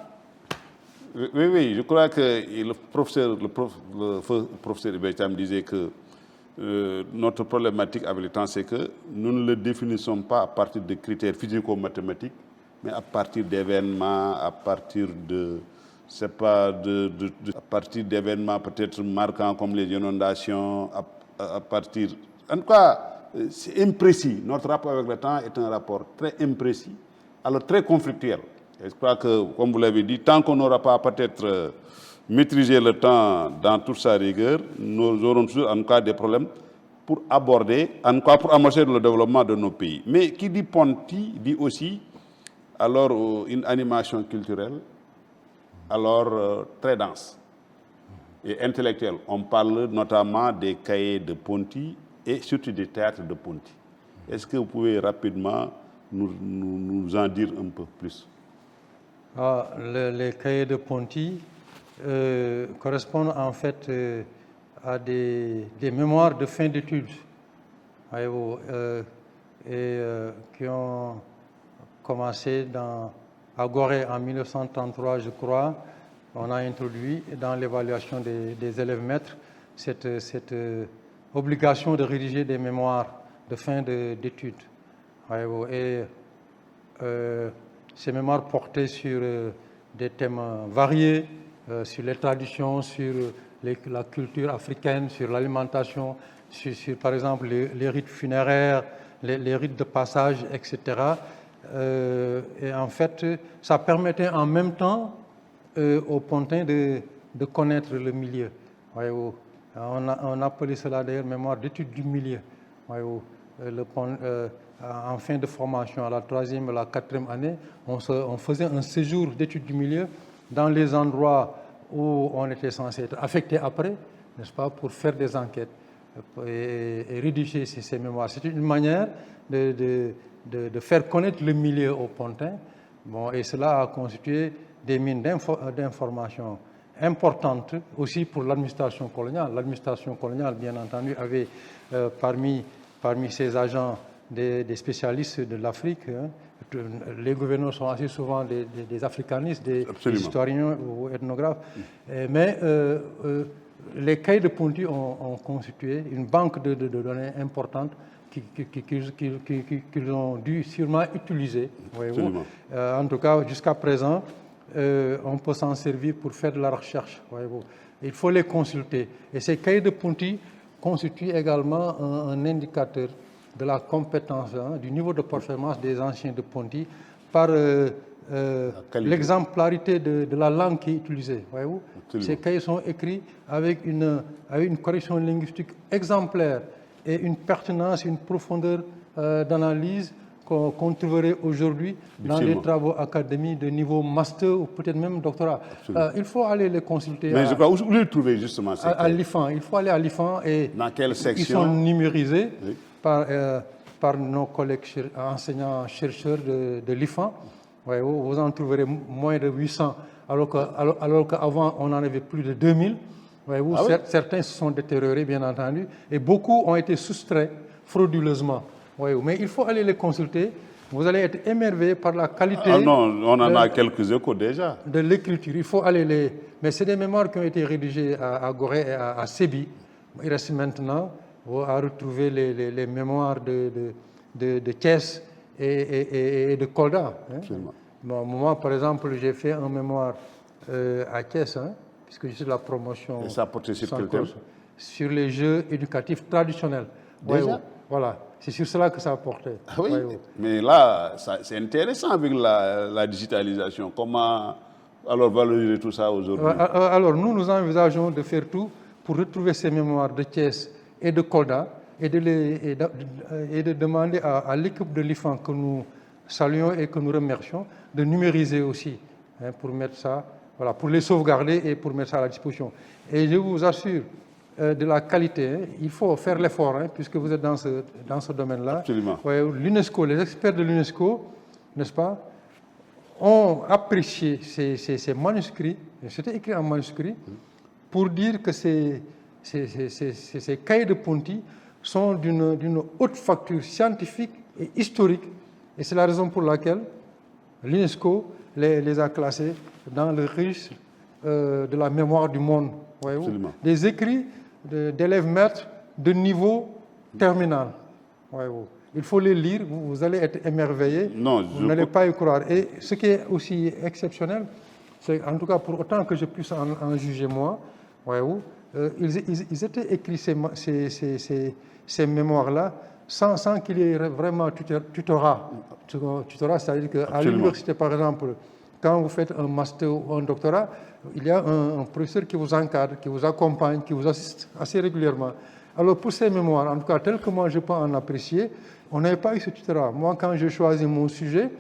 Speaker 1: Oui, je crois que le professeur Ibecham disait que notre problématique avec le temps, c'est que nous ne le définissons pas à partir de critères physico-mathématiques, mais à partir d'événements, à partir de, c'est pas à partir d'événements peut-être marquants comme les inondations, à partir, en tout cas, c'est imprécis. Notre rapport avec le temps est un rapport très imprécis, alors très conflictuel. Et je crois que, comme vous l'avez dit, tant qu'on n'aura pas peut-être maîtrisé le temps dans toute sa rigueur, nous aurons toujours en tout cas des problèmes pour aborder, en tout cas pour amorcer le développement de nos pays. Mais qui dit Ponty dit aussi alors une animation culturelle, alors très dense et intellectuelle. On parle notamment des cahiers de Ponty et surtout des théâtres de Ponty. Est-ce que vous pouvez rapidement nous en dire un peu plus?
Speaker 2: Les cahiers de Ponty correspondent en fait à des mémoires de fin d'études qui ont commencé à Gorée en 1933, je crois. On a introduit dans l'évaluation des élèves maîtres cette obligation de rédiger des mémoires de fin d'études. Et ces mémoires portaient sur des thèmes variés, sur les traditions, sur la culture africaine, sur l'alimentation, sur par exemple les rites funéraires, les rites de passage, etc. Et en fait, ça permettait en même temps aux Pontins de connaître le milieu. On appelait cela d'ailleurs mémoire d'études du milieu. En fin de formation, à la 3e et la 4e année, on faisait un séjour d'études du milieu dans les endroits où on était censé être affecté après, n'est-ce pas, pour faire des enquêtes et rédiger ces mémoires. C'est une manière de faire connaître le milieu aux Pontins. Bon, et cela a constitué des mines d'informations importantes aussi pour l'administration coloniale. L'administration coloniale, bien entendu, avait parmi ses agents des spécialistes de l'Afrique. Les gouverneurs sont assez souvent des africanistes, des historiens ou ethnographes. Mais les cahiers de Ponty ont constitué une banque de données importante qu'ils ont dû sûrement utiliser. En tout cas, jusqu'à présent, on peut s'en servir pour faire de la recherche. Il faut les consulter. Et ces cahiers de Ponty constituent également un indicateur de la compétence, du niveau de performance des anciens de Ponty par l'exemplarité de la langue qui est utilisée. Voyez-vous, ces cahiers sont écrits avec une correction linguistique exemplaire et une pertinence, une profondeur d'analyse qu'on trouverait aujourd'hui dans les travaux académiques de niveau master ou peut-être même doctorat. Il faut aller les consulter.
Speaker 1: Mais je crois, où les trouver justement
Speaker 2: à l'IFAN. Il faut aller à l'IFAN et
Speaker 1: dans quelle section?
Speaker 2: Ils sont numérisés par nos collègues enseignants-chercheurs de l'IFAN. Vous en trouverez moins de 800, alors qu'avant, on en avait plus de 2000. Certains se sont détériorés, bien entendu, et beaucoup ont été soustraits frauduleusement. Mais il faut aller les consulter. Vous allez être émerveillé par la qualité.
Speaker 1: Ah non, on en a quelques échos déjà.
Speaker 2: De l'écriture. Il faut aller les. Mais c'est des mémoires qui ont été rédigées à Gorée et à Sébi. Il reste maintenant à retrouver les mémoires de Thiès et de Kolda. Moi, par exemple, j'ai fait un mémoire à Thiès, puisque je suis de la promotion.
Speaker 1: Et ça portait sur quel thème?
Speaker 2: Sur les jeux éducatifs traditionnels.
Speaker 1: Déjà?
Speaker 2: Voilà, c'est sur cela que ça a porté.
Speaker 1: Ah oui, mais là, c'est intéressant avec la digitalisation. Comment alors valoriser tout ça aujourd'hui?
Speaker 2: Alors, nous envisageons de faire tout pour retrouver ces mémoires de Thiès et de Kolda et de demander à l'équipe de l'IFAN que nous saluons et que nous remercions de numériser aussi pour mettre ça, pour les sauvegarder et pour mettre ça à la disposition. Et je vous assure, de la qualité, il faut faire l'effort, puisque vous êtes dans ce domaine-là.
Speaker 1: Absolument.
Speaker 2: L'UNESCO, les experts de l'UNESCO, n'est-ce pas, ont apprécié ces manuscrits, c'était écrit en manuscrit, pour dire que ces cahiers de Ponty sont d'une haute facture scientifique et historique. Et c'est la raison pour laquelle l'UNESCO les a classés dans le registre de la mémoire du monde. Des écrits d'élèves maîtres de niveau terminal. Voyez-vous. Il faut les lire, vous allez être émerveillés,
Speaker 1: Non,
Speaker 2: vous n'allez pas y croire. Et ce qui est aussi exceptionnel, c'est en tout cas pour autant que je puisse en juger moi, voyez-vous, ils étaient écrits ces mémoires-là sans qu'il y ait vraiment tutorat. Tutorat, c'est-à-dire qu'à l'université, par exemple, quand vous faites un master ou un doctorat, il y a un professeur qui vous encadre, qui vous accompagne, qui vous assiste assez régulièrement. Alors pour ces mémoires, en tout cas, tel que moi je peux en apprécier, on n'avait pas eu ce tutorat. Moi, quand j'ai choisi mon sujet,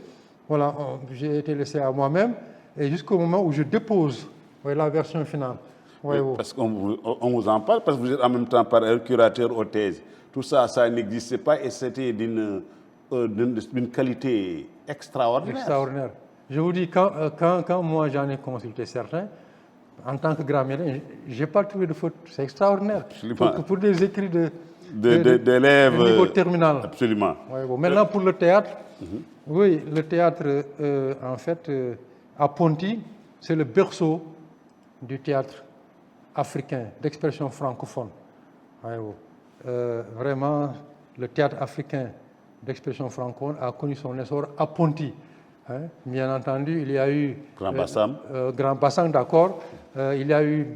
Speaker 2: voilà, j'ai été laissé à moi-même, et jusqu'au moment où je dépose la version finale.
Speaker 1: Parce qu'on vous en parle, parce que vous êtes en même temps par curateur aux thèses. Tout ça, ça n'existait pas et c'était d'une qualité extraordinaire.
Speaker 2: Extraordinaire. Je vous dis, quand moi j'en ai consulté certains, en tant que grammairien, je n'ai pas trouvé de faute. C'est extraordinaire. Pour des écrits
Speaker 1: d'élèves
Speaker 2: de niveau terminal.
Speaker 1: Absolument.
Speaker 2: Maintenant, pour le théâtre, oui, le théâtre, en fait, à Ponty, c'est le berceau du théâtre africain, d'expression francophone. Vraiment, le théâtre africain d'expression francophone a connu son essor à Ponty. Bien entendu, il y a eu Grand Bassam, d'accord. Il y a eu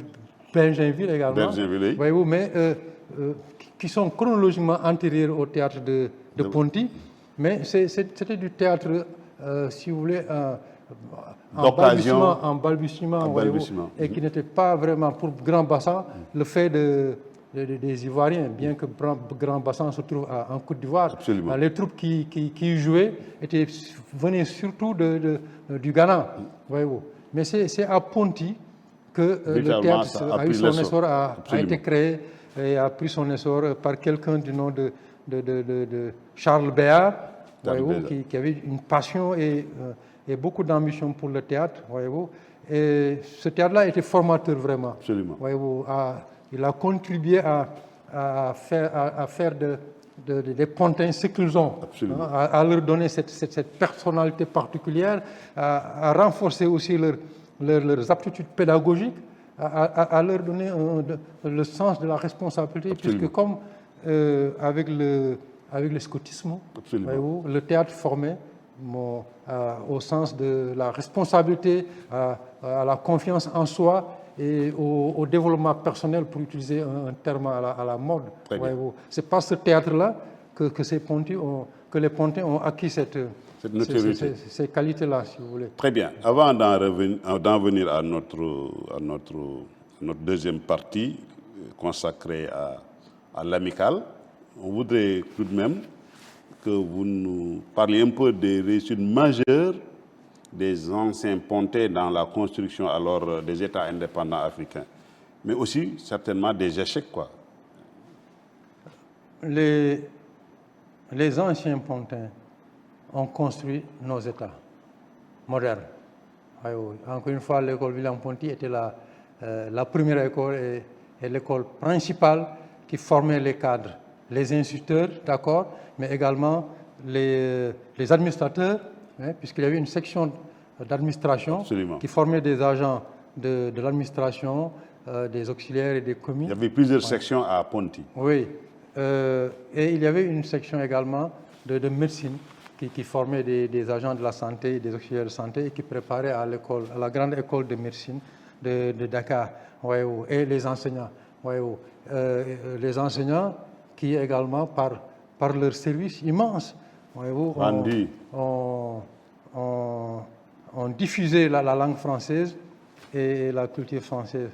Speaker 2: Benjainville également. Voyez-vous, mais qui sont chronologiquement antérieurs au théâtre de Ponty. Mais c'était du théâtre, si vous voulez, en balbutiement, et qui n'était pas vraiment pour Grand Bassam le fait des Ivoiriens, bien que Grand Bassam se trouve en Côte d'Ivoire. Les troupes qui y jouaient venaient surtout du Ghana, voyez-vous. Mais c'est à Ponty que le théâtre a eu son essor, a été créé et a pris son essor par quelqu'un du nom de Charles Béard, voyez-vous, qui avait une passion et beaucoup d'ambition pour le théâtre, voyez-vous. Et ce théâtre-là a été formateur vraiment. Voyez-vous, il a contribué à faire des pontins ce qu'ils ont, à leur donner cette personnalité particulière, à renforcer aussi leurs aptitudes pédagogiques, à leur donner le sens de la responsabilité, puisque comme avec le scoutisme, voyez-vous, le théâtre formait au sens de la responsabilité, à la confiance en soi et au développement personnel, pour utiliser un terme à la mode. C'est par ce théâtre-là que les Pontins ont acquis ces qualités-là, si vous voulez.
Speaker 1: Très bien. Avant d'en venir à notre deuxième partie consacrée à l'amicale, on voudrait tout de même que vous nous parliez un peu des réussites majeures des anciens Pontins dans la construction alors des États indépendants africains, mais aussi certainement des échecs, quoi.
Speaker 2: Les anciens Pontins ont construit nos États modernes. Encore une fois, l'école Villam-Ponty était la première école et l'école principale qui formait les cadres, les instituteurs, d'accord, mais également les administrateurs, puisqu'il y avait une section d'administration qui formait des agents de l'administration, des auxiliaires et des commis.
Speaker 1: Il y avait plusieurs sections à Ponty.
Speaker 2: Oui. Et il y avait une section également de médecine qui formait des agents de la santé, des auxiliaires de santé et qui préparaient à la grande école de médecine de Dakar, et les enseignants. Les enseignants qui également, par leur service immense, ont diffusé la langue française et la culture française.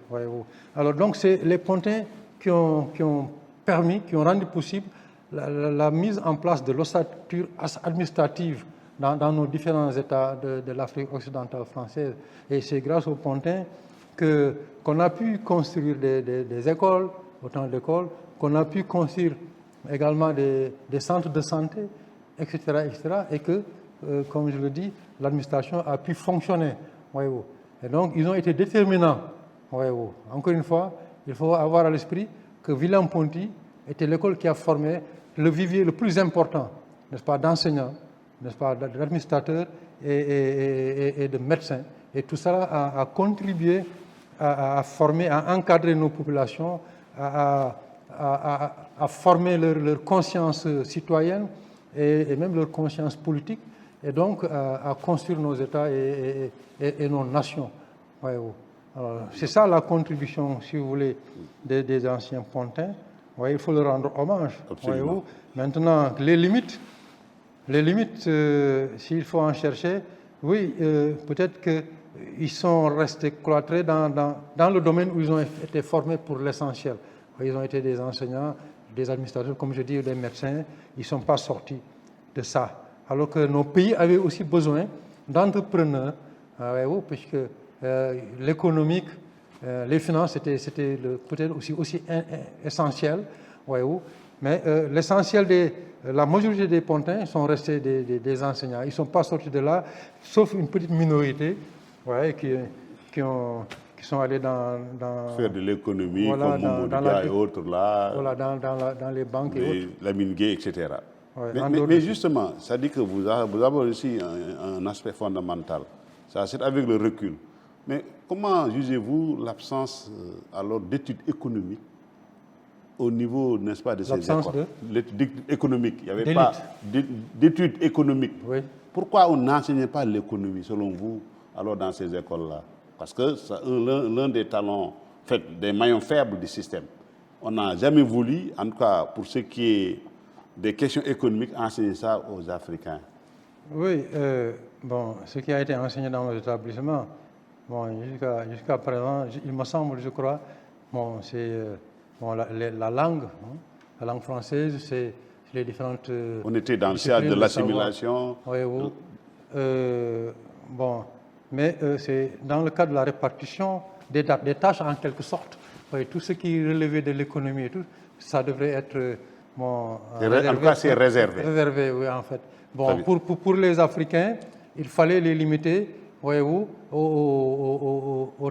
Speaker 2: Alors donc c'est les Pontins qui ont rendu possible la mise en place de l'ossature administrative dans nos différents États de l'Afrique occidentale française. Et c'est grâce aux Pontins qu'on a pu construire des écoles, autant d'écoles, qu'on a pu construire également des centres de santé, etc., et que, comme je le dis, l'administration a pu fonctionner. Et donc, ils ont été déterminants. Encore une fois, il faut avoir à l'esprit que Villam-Ponty était l'école qui a formé le vivier le plus important, n'est-ce pas, d'enseignants, n'est-ce pas, d'administrateurs et de médecins. Et tout cela a contribué à former, à encadrer nos populations, à à former leur conscience citoyenne et même leur conscience politique, et donc à construire nos États et nos nations. C'est ça la contribution, si vous voulez, des anciens Pontins. Il faut leur rendre hommage. Maintenant, les limites, s'il faut en chercher, oui, peut-être qu'ils sont restés cloîtrés dans le domaine où ils ont été formés pour l'essentiel. Ils ont été des enseignants, des administrateurs, comme je dis, des médecins, ils ne sont pas sortis de ça. Alors que nos pays avaient aussi besoin d'entrepreneurs, puisque l'économique, les finances, c'était peut-être aussi essentiel, mais l'essentiel la majorité des Pontins sont restés des enseignants. Ils ne sont pas sortis de là, sauf une petite minorité qui sont allés dans
Speaker 1: faire de l'économie, voilà, comme Momodia et autres là.
Speaker 2: Voilà, dans les banques et autres.
Speaker 1: La Minguet, etc. Mais justement, ça dit que vous avez aussi un aspect fondamental. C'est avec le recul. Mais comment jugez-vous l'absence alors d'études économiques au niveau, n'est-ce pas, de ces écoles? L'étude économique. Il n'y avait pas d'études économiques.
Speaker 2: Oui.
Speaker 1: Pourquoi on n'enseignait pas l'économie, selon vous, alors dans ces écoles-là? Parce que c'est l'un des talons, des maillons faibles du système. On n'a jamais voulu, en tout cas pour ce qui est des questions économiques, enseigner ça aux Africains.
Speaker 2: Oui, ce qui a été enseigné dans nos établissements, jusqu'à présent, il me semble, je crois, c'est la langue, la langue française, c'est les différentes...
Speaker 1: On était dans le cadre de l'assimilation.
Speaker 2: Oui. Mais c'est dans le cadre de la répartition des tâches en quelque sorte. Tout ce qui relevait de l'économie et tout, ça devrait être...
Speaker 1: en tout cas, c'est réservé.
Speaker 2: Réservé, oui, en fait. Pour les Africains, il fallait les limiter aux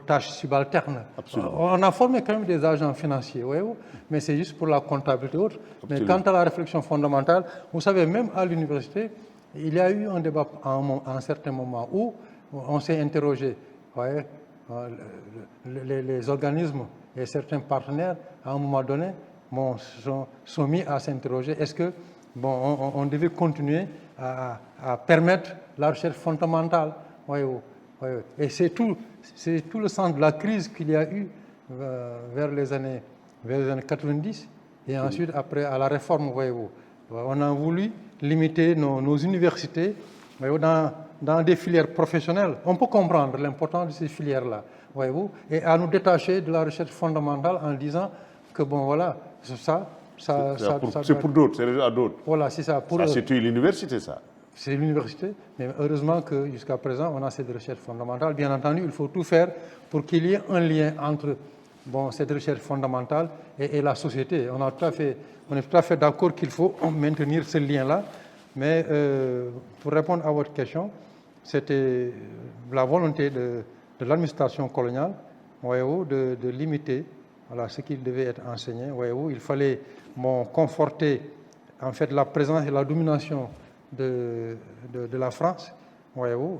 Speaker 2: tâches subalternes.
Speaker 1: Absolument.
Speaker 2: On a formé quand même des agents financiers, mais c'est juste pour la comptabilité et autres. Mais quant à la réflexion fondamentale, vous savez, même à l'université, il y a eu un débat à un certain moment où on s'est interrogé. Les organismes et certains partenaires, à un moment donné, sont mis à s'interroger. Est-ce que on devait continuer à permettre la recherche fondamentale? Et c'est tout le sens de la crise qu'il y a eu vers les années 90 et ensuite après à la réforme. On a voulu limiter nos universités dans des filières professionnelles. On peut comprendre l'importance de ces filières-là, et à nous détacher de la recherche fondamentale en disant que
Speaker 1: c'est pour d'autres, c'est réservé à d'autres.
Speaker 2: Voilà, c'est ça.
Speaker 1: C'est l'université, ça.
Speaker 2: C'est l'université, mais heureusement que jusqu'à présent, on a cette recherche fondamentale. Bien entendu, il faut tout faire pour qu'il y ait un lien entre cette recherche fondamentale et la société. On est tout à fait d'accord qu'il faut maintenir ce lien-là, mais pour répondre à votre question, c'était la volonté de l'administration coloniale de limiter ce qu'il devait être enseigné. Il fallait conforter en fait la présence et la domination de la France.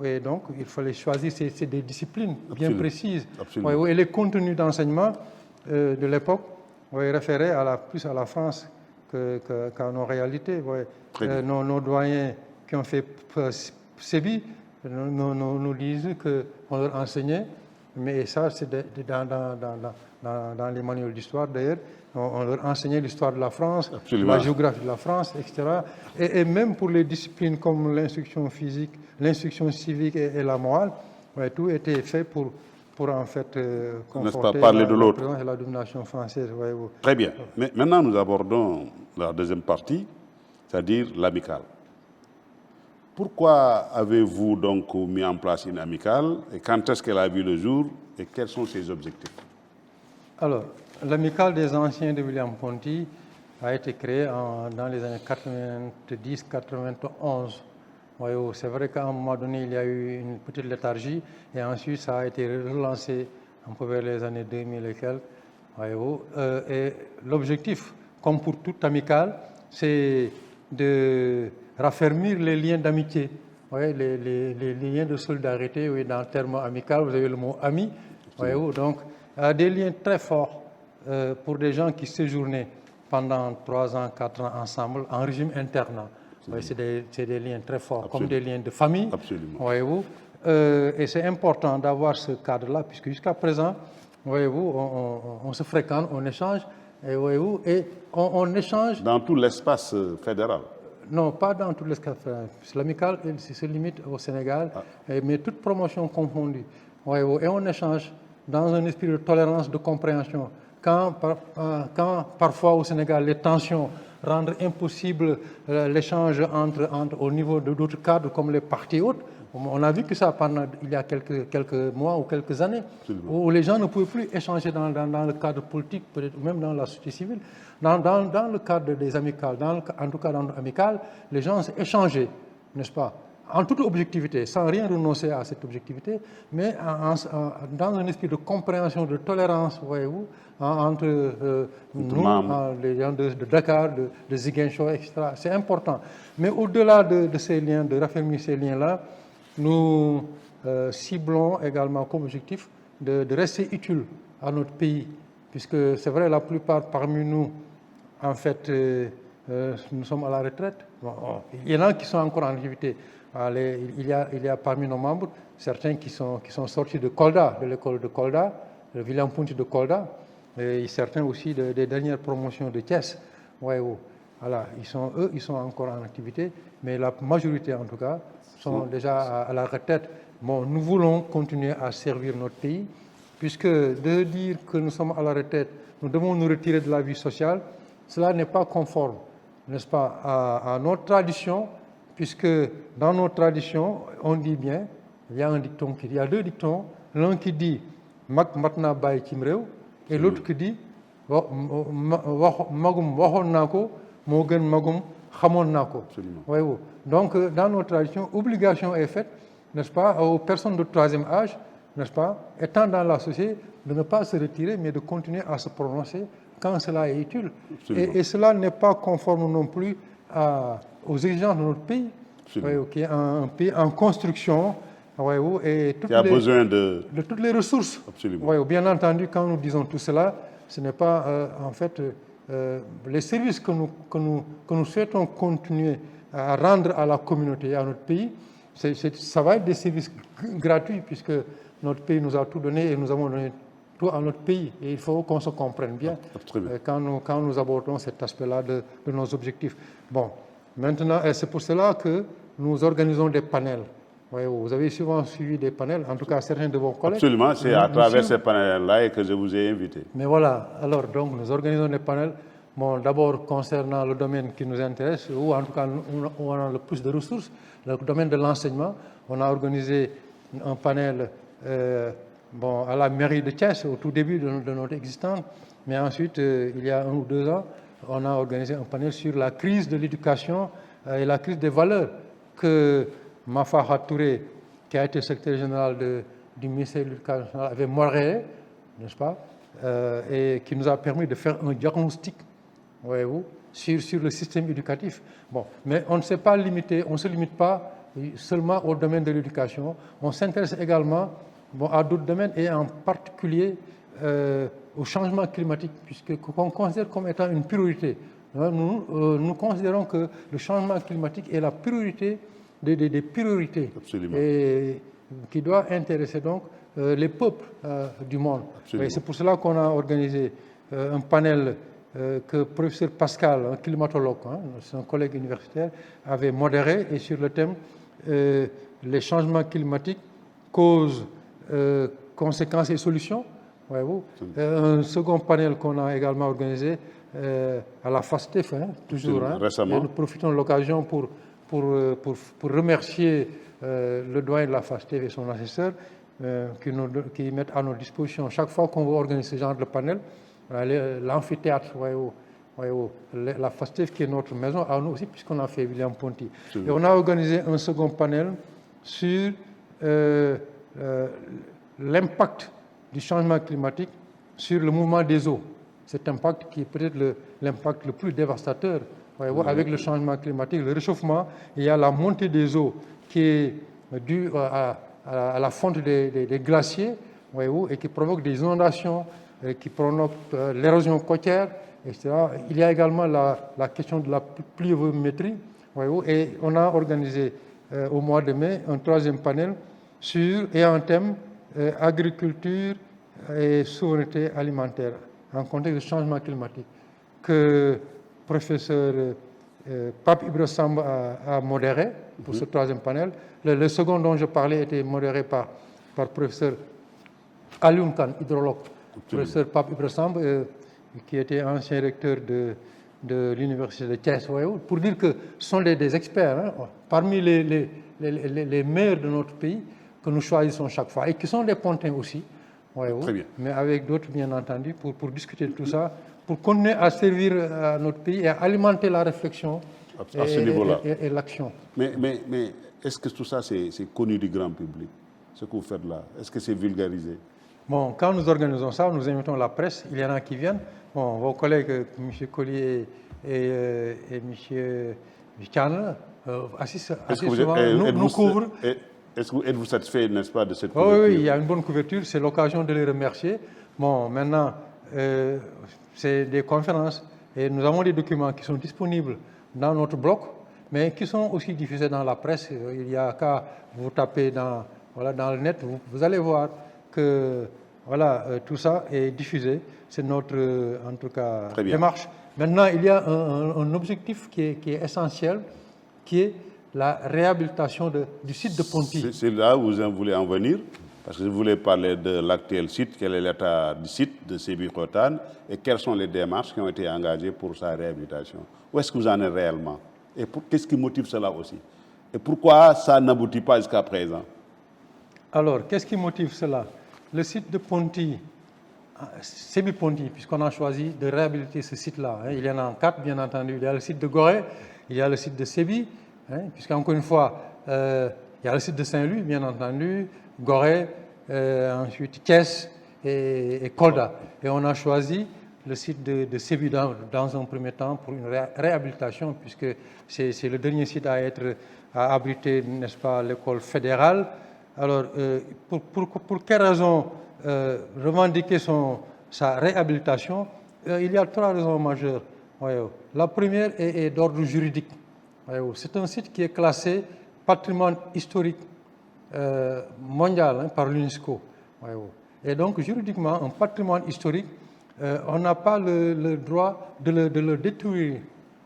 Speaker 2: Et donc, il fallait choisir des disciplines bien précises. Et les contenus d'enseignement de l'époque référaient plus à la France qu'à nos réalités. Nos doyens qui ont fait Sébi nous disent qu'on leur enseignait, mais ça, c'est dans les manuels d'histoire d'ailleurs, on leur enseignait l'histoire de la France, la géographie de la France, etc. Et même pour les disciplines comme l'instruction physique, l'instruction civique et la morale, tout était fait pour en fait conforter la domination française.
Speaker 1: Très bien. Mais maintenant, nous abordons la deuxième partie, c'est-à-dire l'amicale. Pourquoi avez-vous donc mis en place une amicale et quand est-ce qu'elle a vu le jour et quels sont ses objectifs?
Speaker 2: Alors, l'amicale des anciens de William Ponty a été créée dans les années 90-91. C'est vrai qu'à un moment donné, il y a eu une petite léthargie et ensuite ça a été relancé un peu vers les années 2000 et quelques. Et l'objectif, comme pour toute amicale, c'est de raffermir les liens d'amitié, les liens de solidarité. Dans le terme amical, vous avez le mot ami. Donc, des liens très forts pour des gens qui séjournaient pendant 3 ans, 4 ans ensemble en régime interne. C'est des liens très forts,
Speaker 1: Absolument.
Speaker 2: comme des liens de famille.
Speaker 1: Absolument.
Speaker 2: Voyez-vous. Et c'est important d'avoir ce cadre-là, puisque jusqu'à présent, voyez-vous, on se fréquente, on échange, et voyez-vous, et on échange.
Speaker 1: Dans tout l'espace fédéral.
Speaker 2: Non, pas dans tout l'espace fédéral. L'amicale se limite au Sénégal, mais toute promotion confondue. Voyez-vous, et on échange dans un esprit de tolérance, de compréhension. Quand parfois au Sénégal, les tensions rendent impossible l'échange au niveau d'autres cadres comme les partis autres, on a vu que ça pendant il y a quelques mois ou quelques années, où les gens ne pouvaient plus échanger dans le cadre politique, peut-être même dans la société civile. Dans le cadre des amicales, en tout cas dans l'amicale, les gens échangeaient, n'est-ce pas, en toute objectivité, sans rien renoncer à cette objectivité, mais dans un esprit de compréhension, de tolérance, voyez-vous, entre nous, les gens de Dakar, de Ziguinchor, etc. C'est important. Mais au-delà de ces liens, de raffermir ces liens-là, nous ciblons également comme objectif de rester utile à notre pays, puisque c'est vrai, la plupart parmi nous, en fait, nous sommes à la retraite. Bon, il y en a qui sont encore en activité. Il y a parmi nos membres certains qui sont sortis de Kolda, de l'école de Kolda, de William Punti de Kolda, et certains aussi des dernières promotions de Thiès. Voilà, ils sont encore en activité, mais la majorité en tout cas sont déjà à la retraite. Bon, nous voulons continuer à servir notre pays, puisque de dire que nous sommes à la retraite, nous devons nous retirer de la vie sociale, cela n'est pas conforme, n'est-ce pas, à notre tradition, puisque dans nos traditions, on dit bien, il y a deux dictons, l'un qui dit Mak matna bay Kimreu, et l'autre qui dit Magum wahon nako, Mogen Magum Hamon nako. Donc, dans nos traditions, obligation est faite, n'est-ce pas, aux personnes de troisième âge, n'est-ce pas, étant dans la société, de ne pas se retirer, mais de continuer à se prononcer quand cela est utile. Et cela n'est pas conforme non plus aux exigences de notre pays, qui est un pays en construction, et
Speaker 1: qui a besoin de
Speaker 2: toutes les ressources. Bien entendu, quand nous disons tout cela, ce n'est pas en fait les services que nous souhaitons continuer à rendre à la communauté, à notre pays. Ça va être des services gratuits, puisque notre pays nous a tout donné et nous avons donné tout à notre pays. Et il faut qu'on se comprenne bien quand nous abordons cet aspect-là de nos objectifs. Bon, maintenant, c'est pour cela que nous organisons des panels. Vous avez souvent suivi des panels, en tout cas certains de vos collègues.
Speaker 1: Absolument, c'est à travers ces panels-là que je vous ai invité.
Speaker 2: Mais voilà, alors donc nous organisons des panels, bon, d'abord concernant le domaine qui nous intéresse, ou en tout cas où on a le plus de ressources, le domaine de l'enseignement. On a organisé un panel à la mairie de Thiès au tout début de notre existence, mais ensuite, il y a 1 ou 2 ans, on a organisé un panel sur la crise de l'éducation et la crise des valeurs que Mafaha Touré, qui a été secrétaire général du ministère de l'Éducation nationale, avait modéré, n'est-ce pas, et qui nous a permis de faire un diagnostic, voyez-vous, sur le système éducatif. Bon, mais on ne se limite pas seulement au domaine de l'éducation, on s'intéresse également à d'autres domaines et en particulier au changement climatique, qu'on considère comme étant une priorité. Nous considérons que le changement climatique est la priorité des priorités.
Speaker 1: Absolument.
Speaker 2: Et qui doit intéresser donc les peuples du monde. C'est pour cela qu'on a organisé un panel que le professeur Pascal, un climatologue, son collègue universitaire, avait modéré, et sur le thème les changements climatiques, causes, conséquences et solutions. Voyez-vous. Un second panel qu'on a également organisé à la FASTEF, toujours.
Speaker 1: Récemment.
Speaker 2: Et nous profitons de l'occasion pour remercier le doyen de la FASTEF et son assesseur qui mettent à notre disposition chaque fois qu'on veut organiser ce genre de panel. L'amphithéâtre, voyez-vous, la FASTEF qui est notre maison, à nous aussi, puisqu'on a fait William Ponty. Et on a organisé un second panel sur l'impact du changement climatique sur le mouvement des eaux. Cet impact qui est peut-être l'impact le plus dévastateur. Avec le changement climatique, le réchauffement, il y a la montée des eaux qui est due à la fonte des glaciers, et qui provoque des inondations, qui provoque l'érosion côtière, etc. Il y a également la question de la pluviométrie, voyez-vous, et on a organisé au mois de mai un troisième panel et en thème agriculture et souveraineté alimentaire en contexte de changement climatique, que professeur Pape Ibra Samb a modéré pour ce troisième panel. Le second dont je parlais était modéré par professeur Alioune Kane, hydrologue, professeur Pape Ibra Samb, qui était ancien recteur de l'université de Thiès, pour dire que ce sont des experts, hein, parmi les meilleurs de notre pays, que nous choisissons chaque fois, et qui sont des pontins aussi,
Speaker 1: Très bien.
Speaker 2: mais avec d'autres, bien entendu, pour discuter de tout ça, pour continuer à servir à notre pays et à alimenter la réflexion
Speaker 1: à ce niveau-là.
Speaker 2: Et l'action.
Speaker 1: Mais est-ce que tout ça, c'est connu du grand public, ce que vous faites là? Est-ce que c'est vulgarisé?
Speaker 2: Bon, quand nous organisons ça, nous invitons la presse, il y en a qui viennent. Bon, vos collègues, M. Collier et M. Vican, assez souvent, nous couvrent.
Speaker 1: Est-ce que vous êtes satisfait, n'est-ce pas, de cette
Speaker 2: Oh,
Speaker 1: couverture?
Speaker 2: oui, il y a une bonne couverture, c'est l'occasion de les remercier. Bon, maintenant, c'est des conférences et nous avons des documents qui sont disponibles dans notre blog, mais qui sont aussi diffusés dans la presse. Il n'y a qu'à vous taper dans le net, vous allez voir que tout ça est diffusé. C'est notre, en tout cas, démarche. Maintenant, il y a un objectif qui est essentiel, qui est la réhabilitation du site de Ponty.
Speaker 1: C'est là où vous voulez en venir, parce que je voulais parler de l'actuel site, quel est l'état du site de Sébikotane et quelles sont les démarches qui ont été engagées pour sa réhabilitation. Où est-ce que vous en êtes réellement? Et qu'est-ce qui motive cela aussi? Et pourquoi ça n'aboutit pas jusqu'à présent?
Speaker 2: Alors, qu'est-ce qui motive cela? Le site de Ponty, Sébi-Ponty, puisqu'on a choisi de réhabiliter ce site-là. Il y en a 4, bien entendu. Il y a le site de Gorée, il y a le site de Sébi, puisqu'encore une fois, il y a le site de Saint-Louis, bien entendu, Gorée, ensuite Thiès et Kolda. Et on a choisi le site de Sébi dans un premier temps pour une réhabilitation, puisque c'est le dernier site à abriter, n'est-ce pas, l'école fédérale. Alors, pour quelle raison revendiquer sa réhabilitation? Il y a 3 raisons majeures. La première est d'ordre juridique. C'est un site qui est classé patrimoine historique mondial par l'UNESCO. Et donc, juridiquement, un patrimoine historique, on n'a pas le droit de le détruire.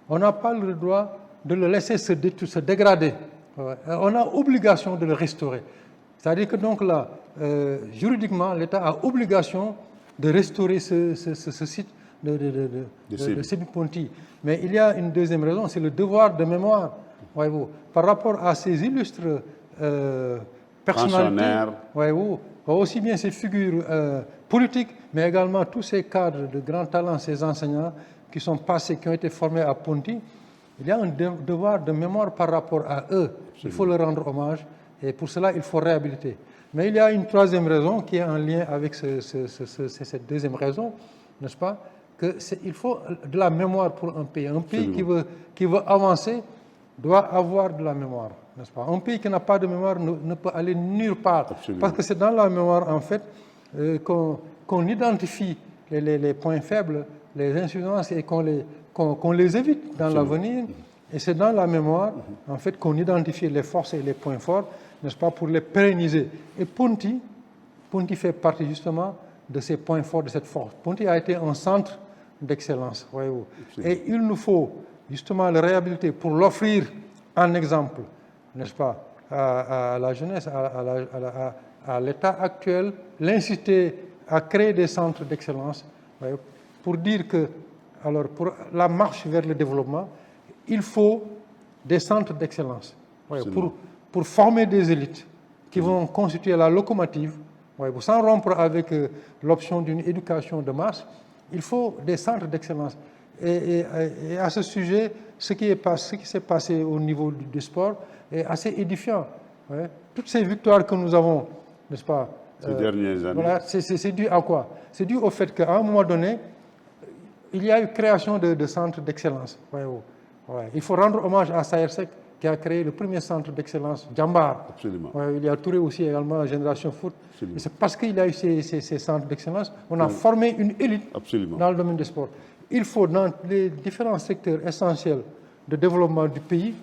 Speaker 2: On n'a pas le droit de le laisser se dégrader. On a obligation de le restaurer. C'est-à-dire que donc là, juridiquement, l'État a obligation de restaurer ce site de Sébi-Ponty. Mais il y a une deuxième raison, c'est le devoir de mémoire. Voyez-vous, par rapport à ces illustres personnalités, voyez-vous, aussi bien ces figures politiques, mais également tous ces cadres de grand talent, ces enseignants qui sont passés, qui ont été formés à Ponty, il y a un devoir de mémoire par rapport à eux. Il faut leur rendre hommage. Et pour cela, il faut réhabiliter. Mais il y a une troisième raison qui est en lien avec cette deuxième raison, n'est-ce pas? Il faut de la mémoire pour un pays. Un pays qui veut avancer doit avoir de la mémoire, n'est-ce pas? Un pays qui n'a pas de mémoire ne peut aller nulle part.
Speaker 1: Absolument.
Speaker 2: Parce que c'est dans la mémoire, en fait, qu'on identifie les points faibles, les insuffisances et qu'on les évite dans l'avenir. Et c'est dans la mémoire, en fait, qu'on identifie les forces et les points forts, n'est-ce pas, pour les pérenniser. Et Ponty fait partie justement de ces points forts, de cette force. Ponty a été un centre d'excellence, voyez-vous. Et il nous faut justement le réhabiliter pour l'offrir en exemple, n'est-ce pas, à la jeunesse, à l'État actuel, l'inciter à créer des centres d'excellence, pour dire que, alors, pour la marche vers le développement, il faut des centres d'excellence pour former des élites qui vont constituer la locomotive. Sans rompre avec l'option d'une éducation de masse, il faut des centres d'excellence. Et à ce sujet, ce qui s'est passé au niveau du sport est assez édifiant. Toutes ces victoires que nous avons, n'est-ce pas,
Speaker 1: ces dernières années.
Speaker 2: Voilà, c'est dû à quoi? C'est dû au fait qu'à un moment donné, il y a eu création de centres d'excellence. Il faut rendre hommage à Sahersek, qui a créé le premier centre d'excellence, Djambar.
Speaker 1: Absolument.
Speaker 2: Il y a Touré aussi également, la génération foot. Et c'est parce qu'il y a eu ces centres d'excellence, on a formé une élite dans le domaine des sports. il faut, dans les différents secteurs essentiels de développement du pays,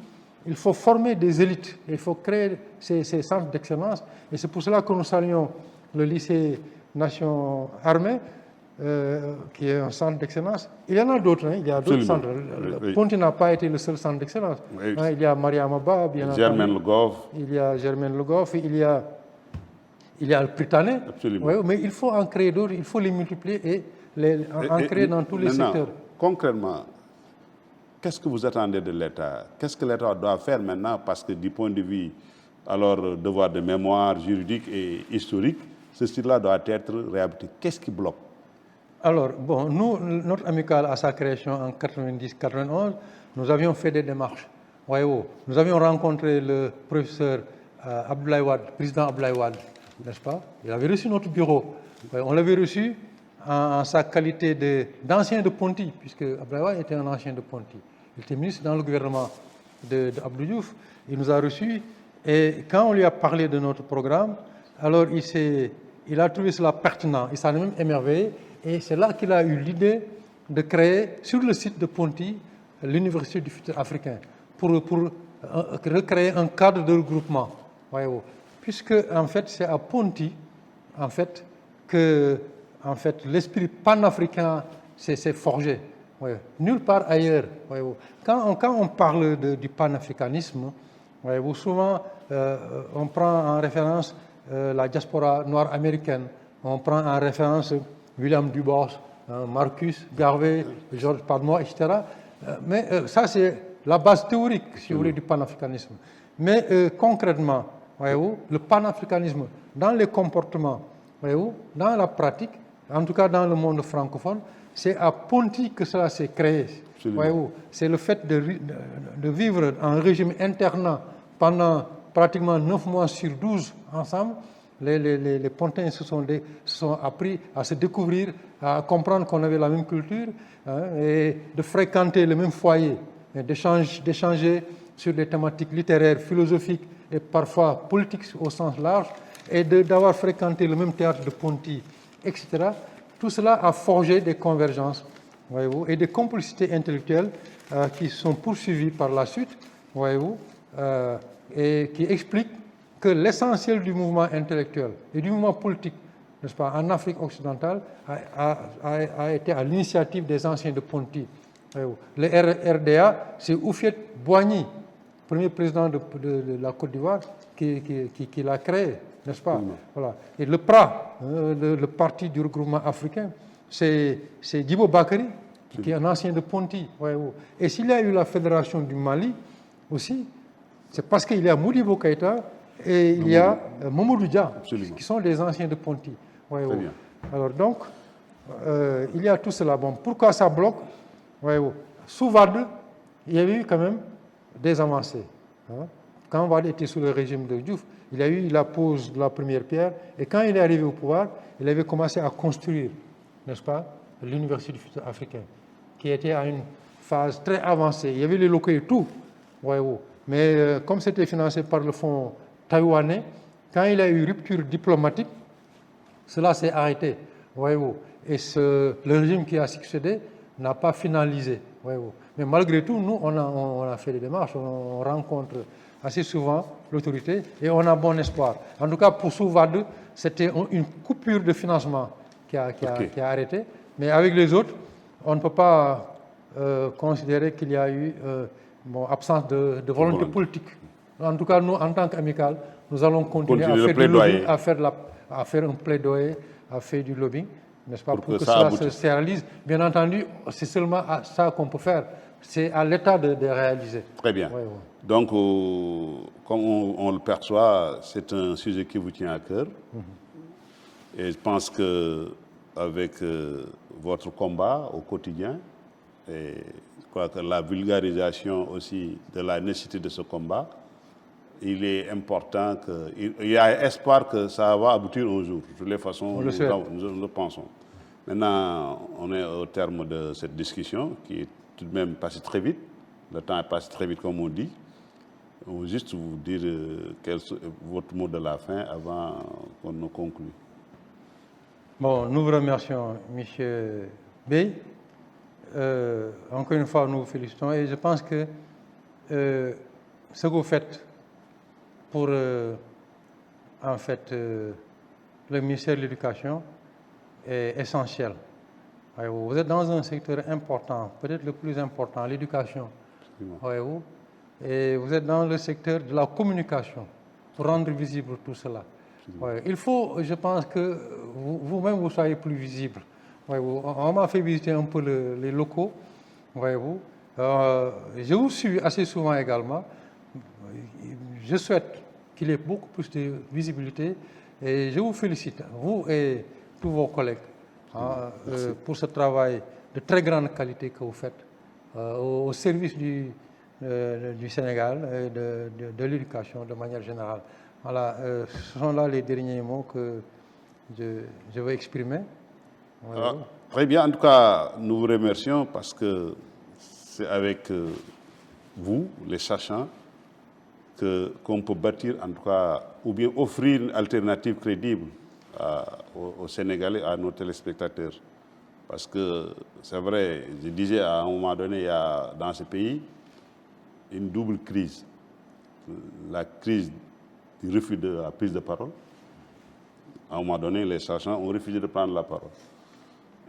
Speaker 2: il faut former des élites, il faut créer ces centres d'excellence. Et c'est pour cela que nous saluons le lycée Nation Armée, qui est un centre d'excellence. Il y en a d'autres, il y a d'autres centres. Ponty n'a pas été le seul centre d'excellence.
Speaker 1: Oui.
Speaker 2: Il y a Mariama Ba, bien
Speaker 1: Germaine Le Goff.
Speaker 2: Il y a Germaine Le Goff, il y a le Pritané.
Speaker 1: Absolument.
Speaker 2: Mais il faut en créer d'autres, il faut les multiplier et en créer dans tous les secteurs.
Speaker 1: Concrètement, qu'est-ce que vous attendez de l'État? Qu'est-ce que l'État doit faire maintenant? Parce que du point de vue, alors, devoir de mémoire juridique et historique, ce style-là doit être réhabilité. Qu'est-ce qui bloque?
Speaker 2: Alors, bon, nous, notre amicale à sa création en 90-91, nous avions fait des démarches. Voyez-vous, nous avions rencontré le professeur Abdoulaye Wade, président Abdoulaye Wade, n'est-ce pas? Il avait reçu notre bureau. On l'avait reçu en sa qualité d'ancien de Ponty, puisque Abdoulaye Wade était un ancien de Ponty. Il était ministre dans le gouvernement d'Abdou Diouf. Il nous a reçus et quand on lui a parlé de notre programme, alors il a trouvé cela pertinent. Il s'en est même émerveillé. Et c'est là qu'il a eu l'idée de créer, sur le site de Ponty, l'Université du futur africain, pour recréer un cadre de regroupement. Voyez-vous. Puisque, en fait, c'est à Ponty, en fait, que l'esprit panafricain s'est forgé. Voyez-vous. Nulle part ailleurs. Voyez-vous. Quand on parle du panafricanisme, voyez-vous, souvent, on prend en référence la diaspora noire américaine, on prend en référence William Dubos, Marcus Garvey, Georges Padmore, etc. Mais ça, c'est la base théorique, si vous voulez, du panafricanisme. Mais concrètement, voyez-vous, le panafricanisme, dans les comportements, voyez-vous, dans la pratique, en tout cas dans le monde francophone, c'est à Ponty que cela s'est créé. Voyez-vous, c'est le fait de vivre en régime internat pendant pratiquement 9 mois sur 12 ensemble. Les Pontains se sont appris à se découvrir, à comprendre qu'on avait la même culture, et de fréquenter le même foyer, d'échanger sur des thématiques littéraires, philosophiques et parfois politiques au sens large, et d'avoir fréquenté le même théâtre de Ponty, etc. Tout cela a forgé des convergences, voyez-vous, et des complicités intellectuelles qui sont poursuivies par la suite, voyez-vous, et qui expliquent que l'essentiel du mouvement intellectuel et du mouvement politique, n'est-ce pas, en Afrique occidentale, a été à l'initiative des anciens de Ponty. Le RDA, c'est Houphouët-Boigny, premier président de la Côte d'Ivoire, qui l'a créé, n'est-ce pas? Voilà. Et le PRA, le Parti du regroupement africain, c'est Djibo Bakary, qui est un ancien de Ponty. Et s'il y a eu la Fédération du Mali aussi, c'est parce qu'il y a Modibo Keïta et il y a Mamadou Dia, qui sont des anciens de Ponty. Alors donc, il y a tout cela. Bon, pourquoi ça bloque? Sous Wade, il y a eu quand même des avancées. Quand Wade était sous le régime de Diouf, il y a eu la pose de la première pierre, et quand il est arrivé au pouvoir, il avait commencé à construire, n'est-ce pas, l'Université du futur africain, qui était à une phase très avancée. Il y avait les locaux et tout, voyez-vous. Mais comme c'était financé par le fonds taïwanais, quand il y a eu rupture diplomatique, cela s'est arrêté, voyez-vous. Et le régime qui a succédé n'a pas finalisé, voyez-vous. Mais malgré tout, nous, on a fait des démarches, on rencontre assez souvent l'autorité et on a bon espoir. En tout cas, pour Sous-Wade, c'était une coupure de financement qui a arrêté. Mais avec les autres, on ne peut pas considérer qu'il y a eu absence de volonté politique. En tout cas, nous, en tant qu'amicale, nous allons continuer à faire du lobbying, à faire un plaidoyer, à faire du lobbying, n'est-ce pas, pour que cela se réalise. Bien entendu, c'est seulement ça qu'on peut faire. C'est à l'État de réaliser.
Speaker 1: Très bien. Donc, comme on le perçoit, c'est un sujet qui vous tient à cœur. Et je pense qu'avec votre combat au quotidien, et je crois que la vulgarisation aussi de la nécessité de ce combat, il est important il y a espoir que ça va aboutir un jour. De toutes les façons, nous le pensons. Maintenant, on est au terme de cette discussion qui est tout de même passée très vite. Le temps est passé très vite, comme on dit. On va juste vous dire votre mot de la fin avant qu'on ne conclue.
Speaker 2: Bon, nous vous remercions, M. Bey. encore une fois, nous vous félicitons et je pense que ce que vous faites pour, en fait, le ministère de l'Éducation est essentiel. Voyez-vous, vous êtes dans un secteur important, peut-être le plus important, l'éducation. Voyez-vous, et vous êtes dans le secteur de la communication pour rendre visible tout cela. Ouais. Il faut, je pense, que vous-même vous soyez plus visible. Voyez-vous, on m'a fait visiter un peu les locaux. Voyez-vous, je vous suis assez souvent également. Je souhaite qu'il y ait beaucoup plus de visibilité et je vous félicite, vous et tous vos collègues, pour ce travail de très grande qualité que vous faites au service du Sénégal et de l'éducation de manière générale. Voilà, ce sont là les derniers mots que je veux exprimer.
Speaker 1: Très bien, en tout cas, nous vous remercions parce que c'est avec vous, les sachants, qu'on peut bâtir, en tout cas, ou bien offrir une alternative crédible aux Sénégalais, à nos téléspectateurs. Parce que c'est vrai, je disais à un moment donné, il y a dans ce pays une double crise. La crise du refus de la prise de parole. À un moment donné, les sachants ont refusé de prendre la parole.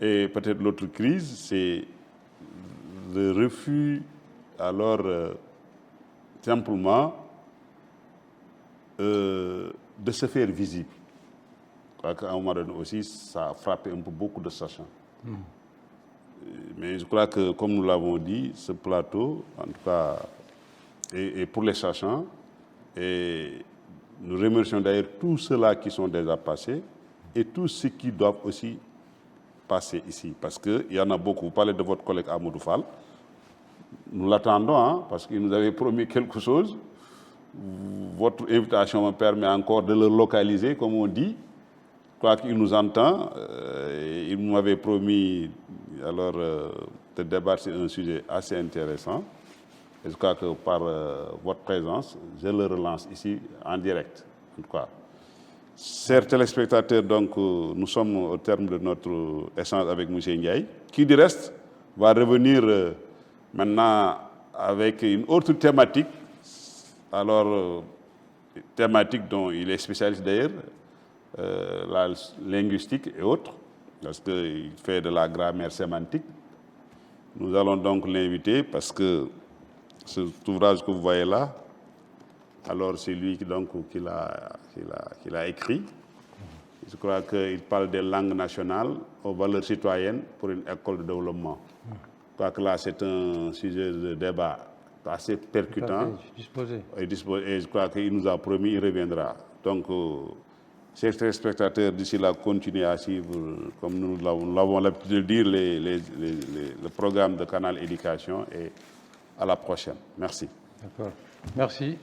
Speaker 1: Et peut-être l'autre crise, c'est le refus, alors, simplement, de se faire visible. Je crois qu'à un moment donné aussi, ça a frappé un peu beaucoup de sachants. Mais je crois que, comme nous l'avons dit, ce plateau, en tout cas, est pour les sachants. Et nous remercions d'ailleurs tous ceux-là qui sont déjà passés et tous ceux qui doivent aussi passer ici. Parce qu'il y en a beaucoup. Vous parlez de votre collègue Amadou Fall. Nous l'attendons, hein, parce qu'il nous avait promis quelque chose. Votre invitation me permet encore de le localiser, comme on dit. Je crois qu'il nous entend. Il m'avait promis alors, de débattre sur un sujet assez intéressant. Et je crois que par votre présence, je le relance ici en direct. En tout cas. Chers téléspectateurs, donc, nous sommes au terme de notre échange avec M. Ndiaye, qui du reste va revenir maintenant avec une autre thématique. Alors, thématique dont il est spécialiste d'ailleurs, la linguistique et autres, parce qu'il fait de la grammaire sémantique. Nous allons donc l'inviter parce que cet ouvrage que vous voyez là, alors c'est lui qui l'a écrit. Je crois qu'il parle des langues nationales aux valeurs citoyennes pour une école de développement. Je crois que là c'est un sujet de débat assez percutant. Et je crois qu'il nous a promis, il reviendra. Donc, chers téléspectateurs, d'ici là, continuez à suivre, comme nous l'avons l'habitude de dire, le programme de Canal Éducation et à la prochaine. Merci.
Speaker 2: D'accord. Merci.